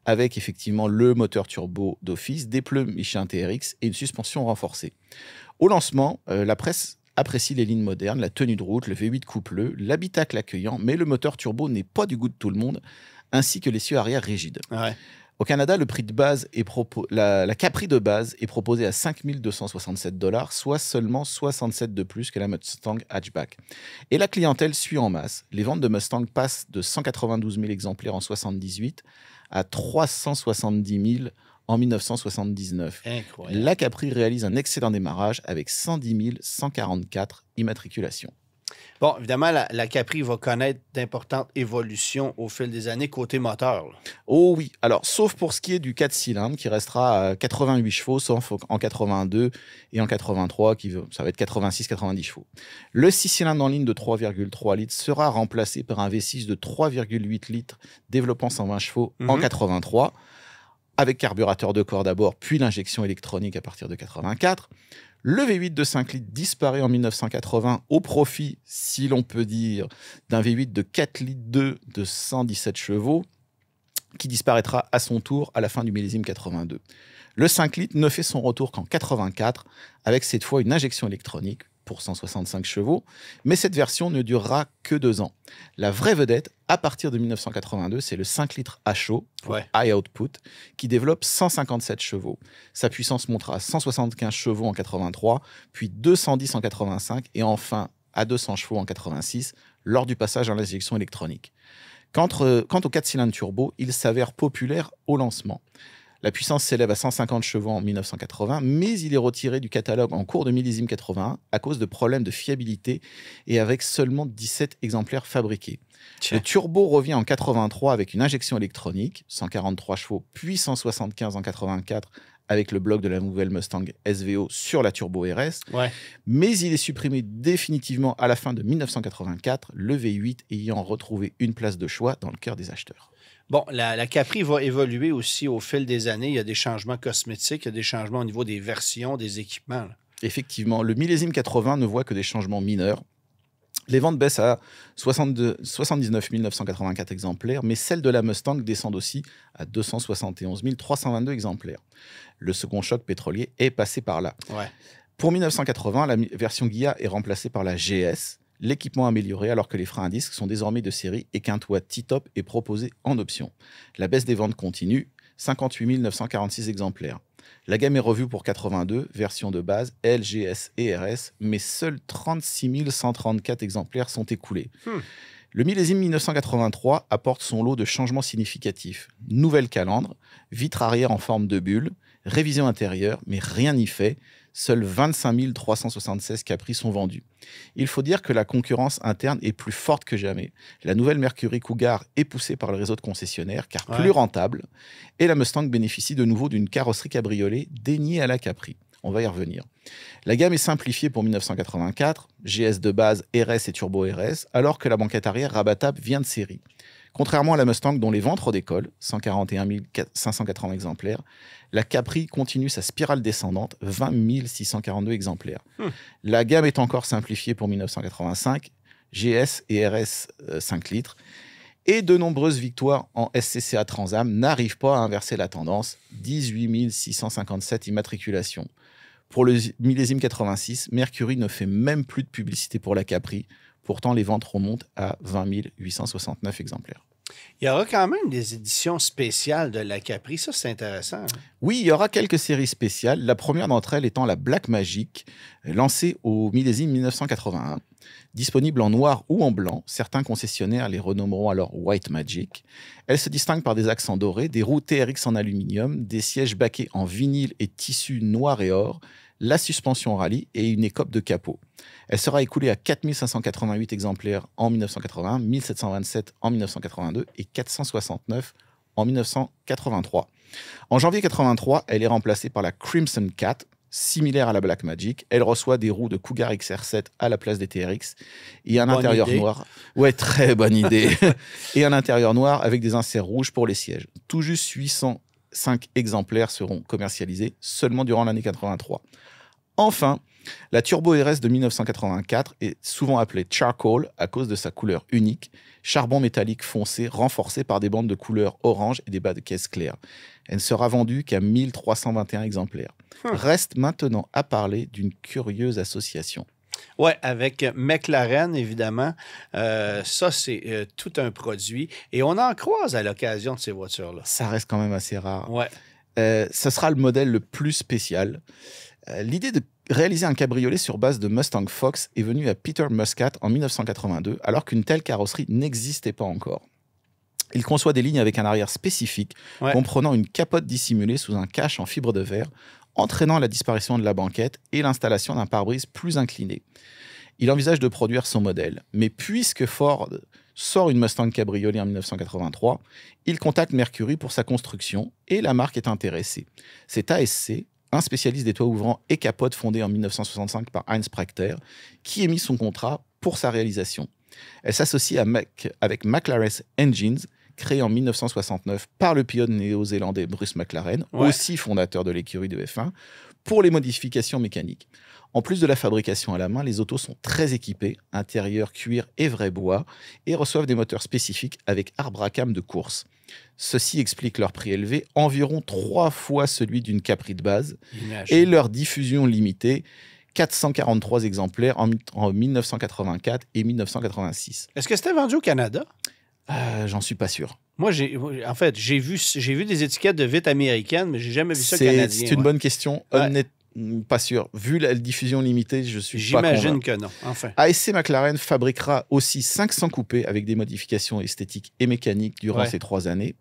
avec effectivement le moteur turbo d'office, des pneus Michelin TRX et une suspension renforcée. Au lancement, la presse apprécie les lignes modernes, la tenue de route, le V8 coupleux, l'habitacle accueillant, mais le moteur turbo n'est pas du goût de tout le monde, ainsi que l'essieu arrière rigide. Ouais. Au Canada, le prix de base la Capri de base est proposée à 5 267 $, soit seulement 67 de plus que la Mustang hatchback. Et la clientèle suit en masse. Les ventes de Mustang passent de 192 000 exemplaires en 1978 à 370 000 en 1979. Incroyable. La Capri réalise un excellent démarrage avec 110 144 immatriculations. Bon, évidemment, la Capri va connaître d'importantes évolutions au fil des années côté moteur. Là. Oh oui, alors sauf pour ce qui est du 4 cylindres qui restera à 88 chevaux, sauf en 82 et en 83, ça va être 86-90 chevaux. Le 6 cylindres en ligne de 3,3 litres sera remplacé par un V6 de 3,8 litres développant 120 chevaux en 83, avec carburateur de corps d'abord, puis l'injection électronique à partir de 84. Le V8 de 5 litres disparaît en 1980 au profit, si l'on peut dire, d'un V8 de 4 litres de 117 chevaux qui disparaîtra à son tour à la fin du millésime 82. Le 5 litres ne fait son retour qu'en 84, avec cette fois une injection électronique pour 165 chevaux, mais cette version ne durera que 2 ans. La vraie vedette, à partir de 1982, c'est le 5 litres à chaud, high output, qui développe 157 chevaux. Sa puissance montera à 175 chevaux en 83, puis 210 en 85, et enfin à 200 chevaux en 86, lors du passage à l'injection électronique. Quant au 4 cylindres turbo, il s'avère populaire au lancement. La puissance s'élève à 150 chevaux en 1980, mais il est retiré du catalogue en cours de millésime 81 à cause de problèmes de fiabilité et avec seulement 17 exemplaires fabriqués. Le turbo revient en 83 avec une injection électronique, 143 chevaux, puis 175 en 84 avec le bloc de la nouvelle Mustang SVO sur la turbo RS, mais il est supprimé définitivement à la fin de 1984, le V8 ayant retrouvé une place de choix dans le cœur des acheteurs. Bon, la Capri va évoluer aussi au fil des années. Il y a des changements cosmétiques, il y a des changements au niveau des versions, des équipements. Là. Effectivement, le millésime 80 ne voit que des changements mineurs. Les ventes baissent à 79 984 exemplaires, mais celles de la Mustang descendent aussi à 271 322 exemplaires. Le second choc pétrolier est passé par là. Pour 1980, la version Ghia est remplacée par la GS, l'équipement amélioré alors que les freins à disque sont désormais de série et qu'un toit T-top est proposé en option. La baisse des ventes continue, 58 946 exemplaires. La gamme est revue pour 82, version de base, L, GS et RS, mais seuls 36 134 exemplaires sont écoulés. Le millésime 1983 apporte son lot de changements significatifs. Nouvelle calandre, vitre arrière en forme de bulle, révision intérieure, mais rien n'y fait. Seuls 25 376 Capri sont vendus. Il faut dire que la concurrence interne est plus forte que jamais. La nouvelle Mercury Cougar est poussée par le réseau de concessionnaires, car plus rentable, et la Mustang bénéficie de nouveau d'une carrosserie cabriolet déniée à la Capri. On va y revenir. La gamme est simplifiée pour 1984, GS de base, RS et Turbo RS, alors que la banquette arrière rabattable vient de série. Contrairement à la Mustang dont les ventes redécollent, 141 580 exemplaires, la Capri continue sa spirale descendante, 20 642 exemplaires. La gamme est encore simplifiée pour 1985, GS et RS 5 litres, et de nombreuses victoires en SCCA Transam n'arrivent pas à inverser la tendance, 18 657 immatriculations. Pour le millésime 86, Mercury ne fait même plus de publicité pour la Capri, pourtant les ventes remontent à 20 869 exemplaires. Il y aura quand même des éditions spéciales de la Capri, ça c'est intéressant. Oui, il y aura quelques séries spéciales, la première d'entre elles étant la Black Magic, lancée au millésime 1981. Disponible en noir ou en blanc, certains concessionnaires les renommeront alors White Magic. Elle se distingue par des accents dorés, des roues TRX en aluminium, des sièges baquets en vinyle et tissu noir et or, la suspension rallye et une écope de capot. Elle sera écoulée à 4 588 exemplaires en 1981, 1727 en 1982 et 469 en 1983. En janvier 83, elle est remplacée par la Crimson Cat, similaire à la Black Magic. Elle reçoit des roues de Cougar XR7 à la place des TRX et un intérieur noir. Ouais, très bonne idée. Et un intérieur noir avec des inserts rouges pour les sièges. Tout juste 805 exemplaires seront commercialisés seulement durant l'année 83. Enfin, la Turbo RS de 1984 est souvent appelée Charcoal à cause de sa couleur unique, charbon métallique foncé renforcé par des bandes de couleur orange et des bas de caisse clairs. Elle ne sera vendue qu'à 1321 exemplaires. Reste maintenant à parler d'une curieuse association. Oui, avec McLaren, évidemment. Ça, c'est tout un produit. Et on en croise à l'occasion de ces voitures-là. Ça reste quand même assez rare. Ouais. Ce sera le modèle le plus spécial. L'idée de réaliser un cabriolet sur base de Mustang Fox est venue à Peter Muscat en 1982, alors qu'une telle carrosserie n'existait pas encore. Il conçoit des lignes avec un arrière spécifique, comprenant une capote dissimulée sous un cache en fibre de verre, entraînant la disparition de la banquette et l'installation d'un pare-brise plus incliné. Il envisage de produire son modèle, mais puisque Ford sort une Mustang cabriolet en 1983, il contacte Mercury pour sa construction et la marque est intéressée. C'est ASC, un spécialiste des toits ouvrants et capotes fondé en 1965 par Heinz Prachter, qui émit son contrat pour sa réalisation. Elle s'associe avec McLaren Engines, créée en 1969 par le pilote néo-zélandais Bruce McLaren, aussi fondateur de l'écurie de F1, pour les modifications mécaniques. En plus de la fabrication à la main, les autos sont très équipées, intérieur cuir et vrai bois, et reçoivent des moteurs spécifiques avec arbre à cam de course. Ceci explique leur prix élevé, environ 3 fois celui d'une Capri de base, et leur diffusion limitée, 443 exemplaires en 1984 et 1986. Est-ce que c'était vendu au Canada? J'en suis pas sûr. Moi, j'ai vu des étiquettes de vitres américaines, mais j'ai jamais vu ça canadien. C'est une bonne question. Honnêtement, pas sûr. Vu la diffusion limitée, je suis pas convaincu. J'imagine que non. Enfin. ASC McLaren fabriquera aussi 500 coupés avec des modifications esthétiques et mécaniques durant ces 3 années.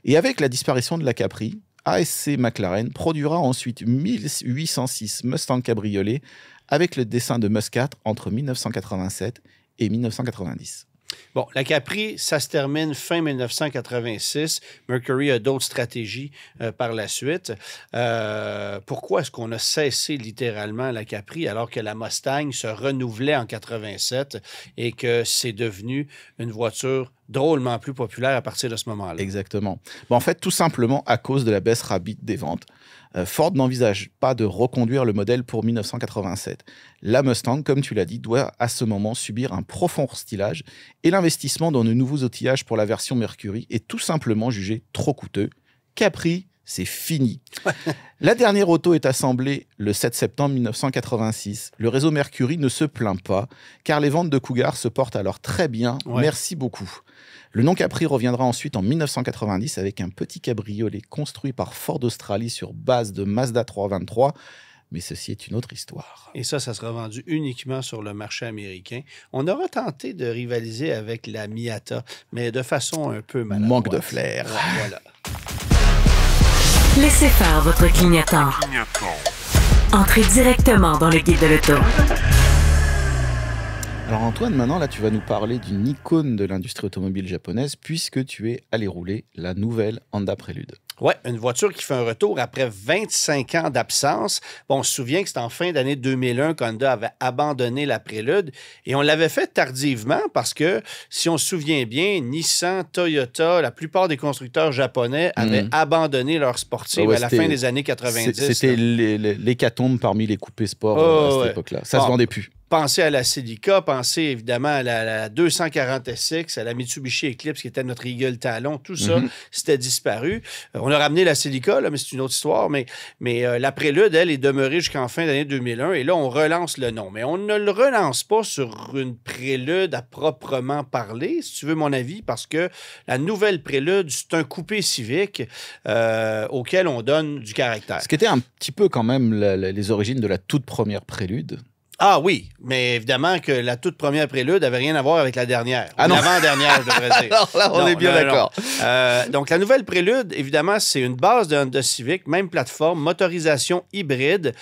Et avec la disparition de la Capri, ASC McLaren produira ensuite 1806 Mustang cabriolets avec le dessin de Muscat entre 1987 et 1990. Bon, la Capri, ça se termine fin 1986. Mercury a d'autres stratégies par la suite. Pourquoi est-ce qu'on a cessé littéralement la Capri alors que la Mustang se renouvelait en 87 et que c'est devenu une voiture drôlement plus populaire à partir de ce moment-là? Exactement. Bon, en fait, tout simplement à cause de la baisse rapide des ventes. Ford n'envisage pas de reconduire le modèle pour 1987. La Mustang, comme tu l'as dit, doit à ce moment subir un profond restylage et l'investissement dans de nouveaux outillages pour la version Mercury est tout simplement jugé trop coûteux. Capri, c'est fini. La dernière auto est assemblée le 7 septembre 1986. Le réseau Mercury ne se plaint pas, car les ventes de Cougar se portent alors très bien. Merci beaucoup. Le nom Capri reviendra ensuite en 1990 avec un petit cabriolet construit par Ford Australie sur base de Mazda 323. Mais ceci est une autre histoire. Et ça sera vendu uniquement sur le marché américain. On aura tenté de rivaliser avec la Miata, mais de façon un peu maladroite. Manque de flair. Voilà. Laissez faire votre clignotant. Entrez directement dans le guide de l'auto. Alors Antoine, maintenant, là, tu vas nous parler d'une icône de l'industrie automobile japonaise puisque tu es allé rouler la nouvelle Honda Prélude. Oui, une voiture qui fait un retour après 25 ans d'absence. Bon, on se souvient que c'était en fin d'année 2001 qu'Honda avait abandonné la Prélude et on l'avait fait tardivement parce que, si on se souvient bien, Nissan, Toyota, la plupart des constructeurs japonais avaient abandonné leur sportive à la fin des années 90. C'était l'hécatombe parmi les coupés sport à cette époque-là. Ça se vendait plus. Pensez à la Celica, pensez évidemment à la 240 SX, à la Mitsubishi Eclipse qui était notre Eagle Talon, tout ça, c'était disparu. On a ramené la Celica, là, mais c'est une autre histoire, mais la Prélude, elle, est demeurée jusqu'en fin d'année 2001 et là, on relance le nom. Mais on ne le relance pas sur une Prélude à proprement parler, si tu veux mon avis, parce que la nouvelle Prélude, c'est un coupé civique auquel on donne du caractère. Ce qui était un petit peu quand même les origines de la toute première Prélude. Ah oui, mais évidemment que la toute première Prélude n'avait rien à voir avec la dernière. Ah non. L'avant-dernière, je devrais dire. Alors là, on est bien d'accord. Donc, la nouvelle Prélude, évidemment, c'est une base de Honda Civic, même plateforme, motorisation hybride,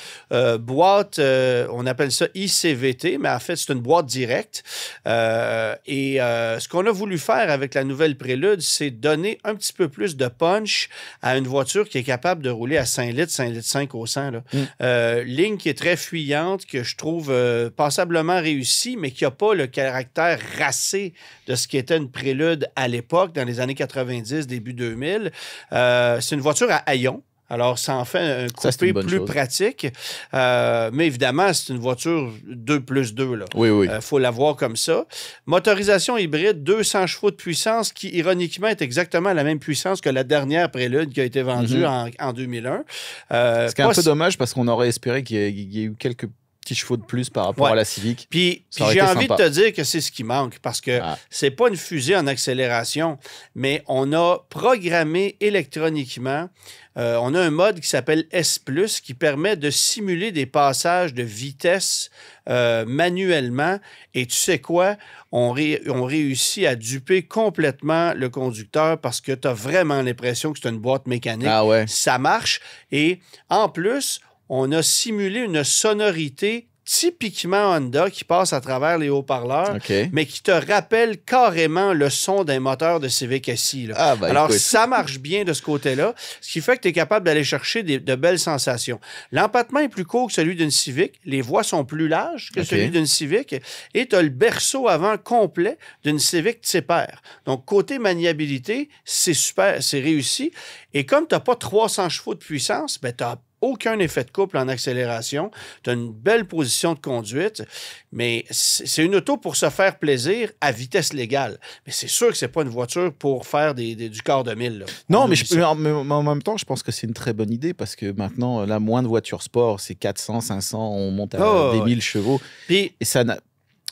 boîte, on appelle ça ICVT, mais en fait, c'est une boîte directe. Ce qu'on a voulu faire avec la nouvelle Prélude, c'est donner un petit peu plus de punch à une voiture qui est capable de rouler à 5 litres 5 au 100. Là. Ligne qui est très fuyante, que je trouve passablement réussi, mais qui n'a pas le caractère racé de ce qui était une Prélude à l'époque, dans les années 90, début 2000. C'est une voiture à haillons. Alors, ça en fait un coupé plus pratique. Mais évidemment, c'est une voiture 2+2. Là. Oui. Faut la voir comme ça. Motorisation hybride, 200 chevaux de puissance, qui, ironiquement, est exactement la même puissance que la dernière Prélude qui a été vendue en 2001. Ce qui est un peu dommage parce qu'on aurait espéré qu'il y ait eu quelques chevaux de plus par rapport à la Civic. Puis j'ai envie de te dire que c'est ce qui manque parce que c'est pas une fusée en accélération, mais on a programmé électroniquement, on a un mode qui s'appelle S+, qui permet de simuler des passages de vitesse manuellement. Et tu sais quoi? On réussit à duper complètement le conducteur parce que tu as vraiment l'impression que c'est une boîte mécanique. Ça marche. Et en plus, on a simulé une sonorité typiquement Honda qui passe à travers les haut-parleurs, OK. mais qui te rappelle carrément le son d'un moteur de Civic SI. Là. Ah, ben, Alors, écoute. ça marche bien de ce côté-là, ce qui fait que tu es capable d'aller chercher de belles sensations. L'empattement est plus court que celui d'une Civic, les voies sont plus larges que OK. celui d'une Civic, et tu as le berceau avant complet d'une Civic Type R. Donc, côté maniabilité, c'est super, c'est réussi. Et comme tu n'as pas 300 chevaux de puissance, ben, tu n'as aucun effet de couple en accélération. Tu as une belle position de conduite, mais c'est une auto pour se faire plaisir à vitesse légale. Mais c'est sûr que c'est pas une voiture pour faire du quart de mille. Là. Non, mais en même temps, je pense que c'est une très bonne idée parce que maintenant, là, moins de voitures sport, c'est 400, 500, on monte à des 1000 chevaux. Puis, et ça n'a...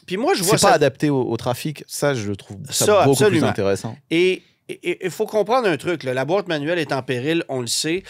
Puis moi, je vois c'est pas adapté au trafic. Ça, je trouve ça beaucoup absolument. plus intéressant. Et il faut comprendre un truc. Là. La boîte manuelle est en péril, on le sait.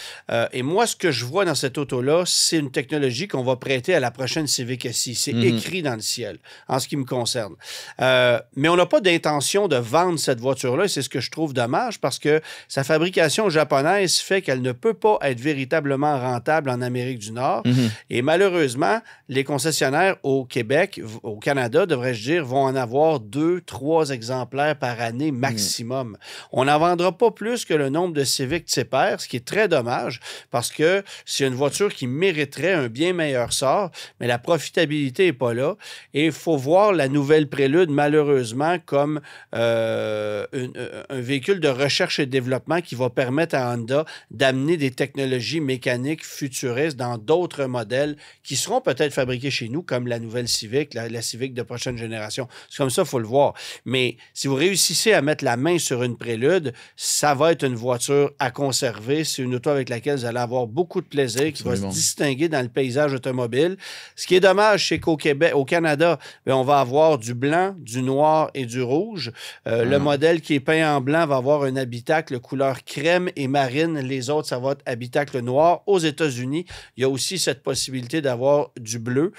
Et moi, ce que je vois dans cette auto-là, c'est une technologie qu'on va prêter à la prochaine Civic SI. C'est écrit dans le ciel, en ce qui me concerne. Mais on n'a pas d'intention de vendre cette voiture-là. Et c'est ce que je trouve dommage parce que sa fabrication japonaise fait qu'elle ne peut pas être véritablement rentable en Amérique du Nord. Et malheureusement, les concessionnaires au Québec, au Canada, devrais-je dire, vont en avoir 2-3 exemplaires par année maximum. On n'en vendra pas plus que le nombre de Civic Type R, ce qui est très dommage parce que c'est une voiture qui mériterait un bien meilleur sort, mais la profitabilité n'est pas là. Et il faut voir la nouvelle Prélude, malheureusement, comme un véhicule de recherche et développement qui va permettre à Honda d'amener des technologies mécaniques futuristes dans d'autres modèles qui seront peut-être fabriqués chez nous, comme la nouvelle Civic, la Civic de prochaine génération. C'est comme ça, il faut le voir. Mais si vous réussissez à mettre la main sur une Prélude, ça va être une voiture à conserver. C'est une auto avec laquelle vous allez avoir beaucoup de plaisir, qui va se distinguer dans le paysage automobile. Ce qui est dommage, c'est qu'au Québec, au Canada, bien, on va avoir du blanc, du noir et du rouge. Le modèle qui est peint en blanc va avoir un habitacle couleur crème et marine. Les autres, ça va être habitacle noir. Aux États-Unis, il y a aussi cette possibilité d'avoir du bleu,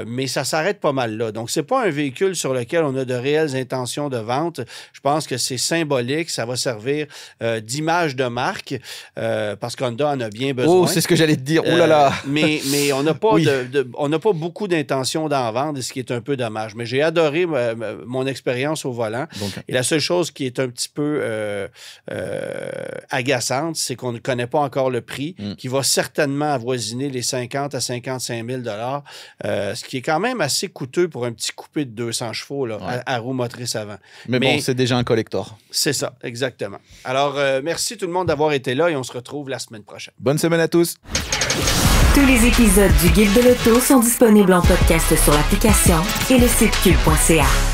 mais ça s'arrête pas mal là. Donc, c'est pas un véhicule sur lequel on a de réelles intentions de vente. Je pense que c'est symbolique. Ça va servir d'image de marque parce qu'Honda en a bien besoin. Oh, c'est ce que j'allais te dire. Oh là là! Mais on n'a pas, on n'a pas beaucoup d'intention d'en vendre, ce qui est un peu dommage. Mais j'ai adoré mon expérience au volant. Donc, et la seule chose qui est un petit peu agaçante, c'est qu'on ne connaît pas encore le prix, qui va certainement avoisiner les 50 à 55 000 $, ce qui est quand même assez coûteux pour un petit coupé de 200 chevaux là, à roue motrice avant. Mais bon, c'est déjà un collector. C'est ça, exactement. Alors, merci tout le monde d'avoir été là et on se retrouve la semaine prochaine. Bonne semaine à tous. Tous les épisodes du Guide de l'auto sont disponibles en podcast sur l'application et le site cube.ca.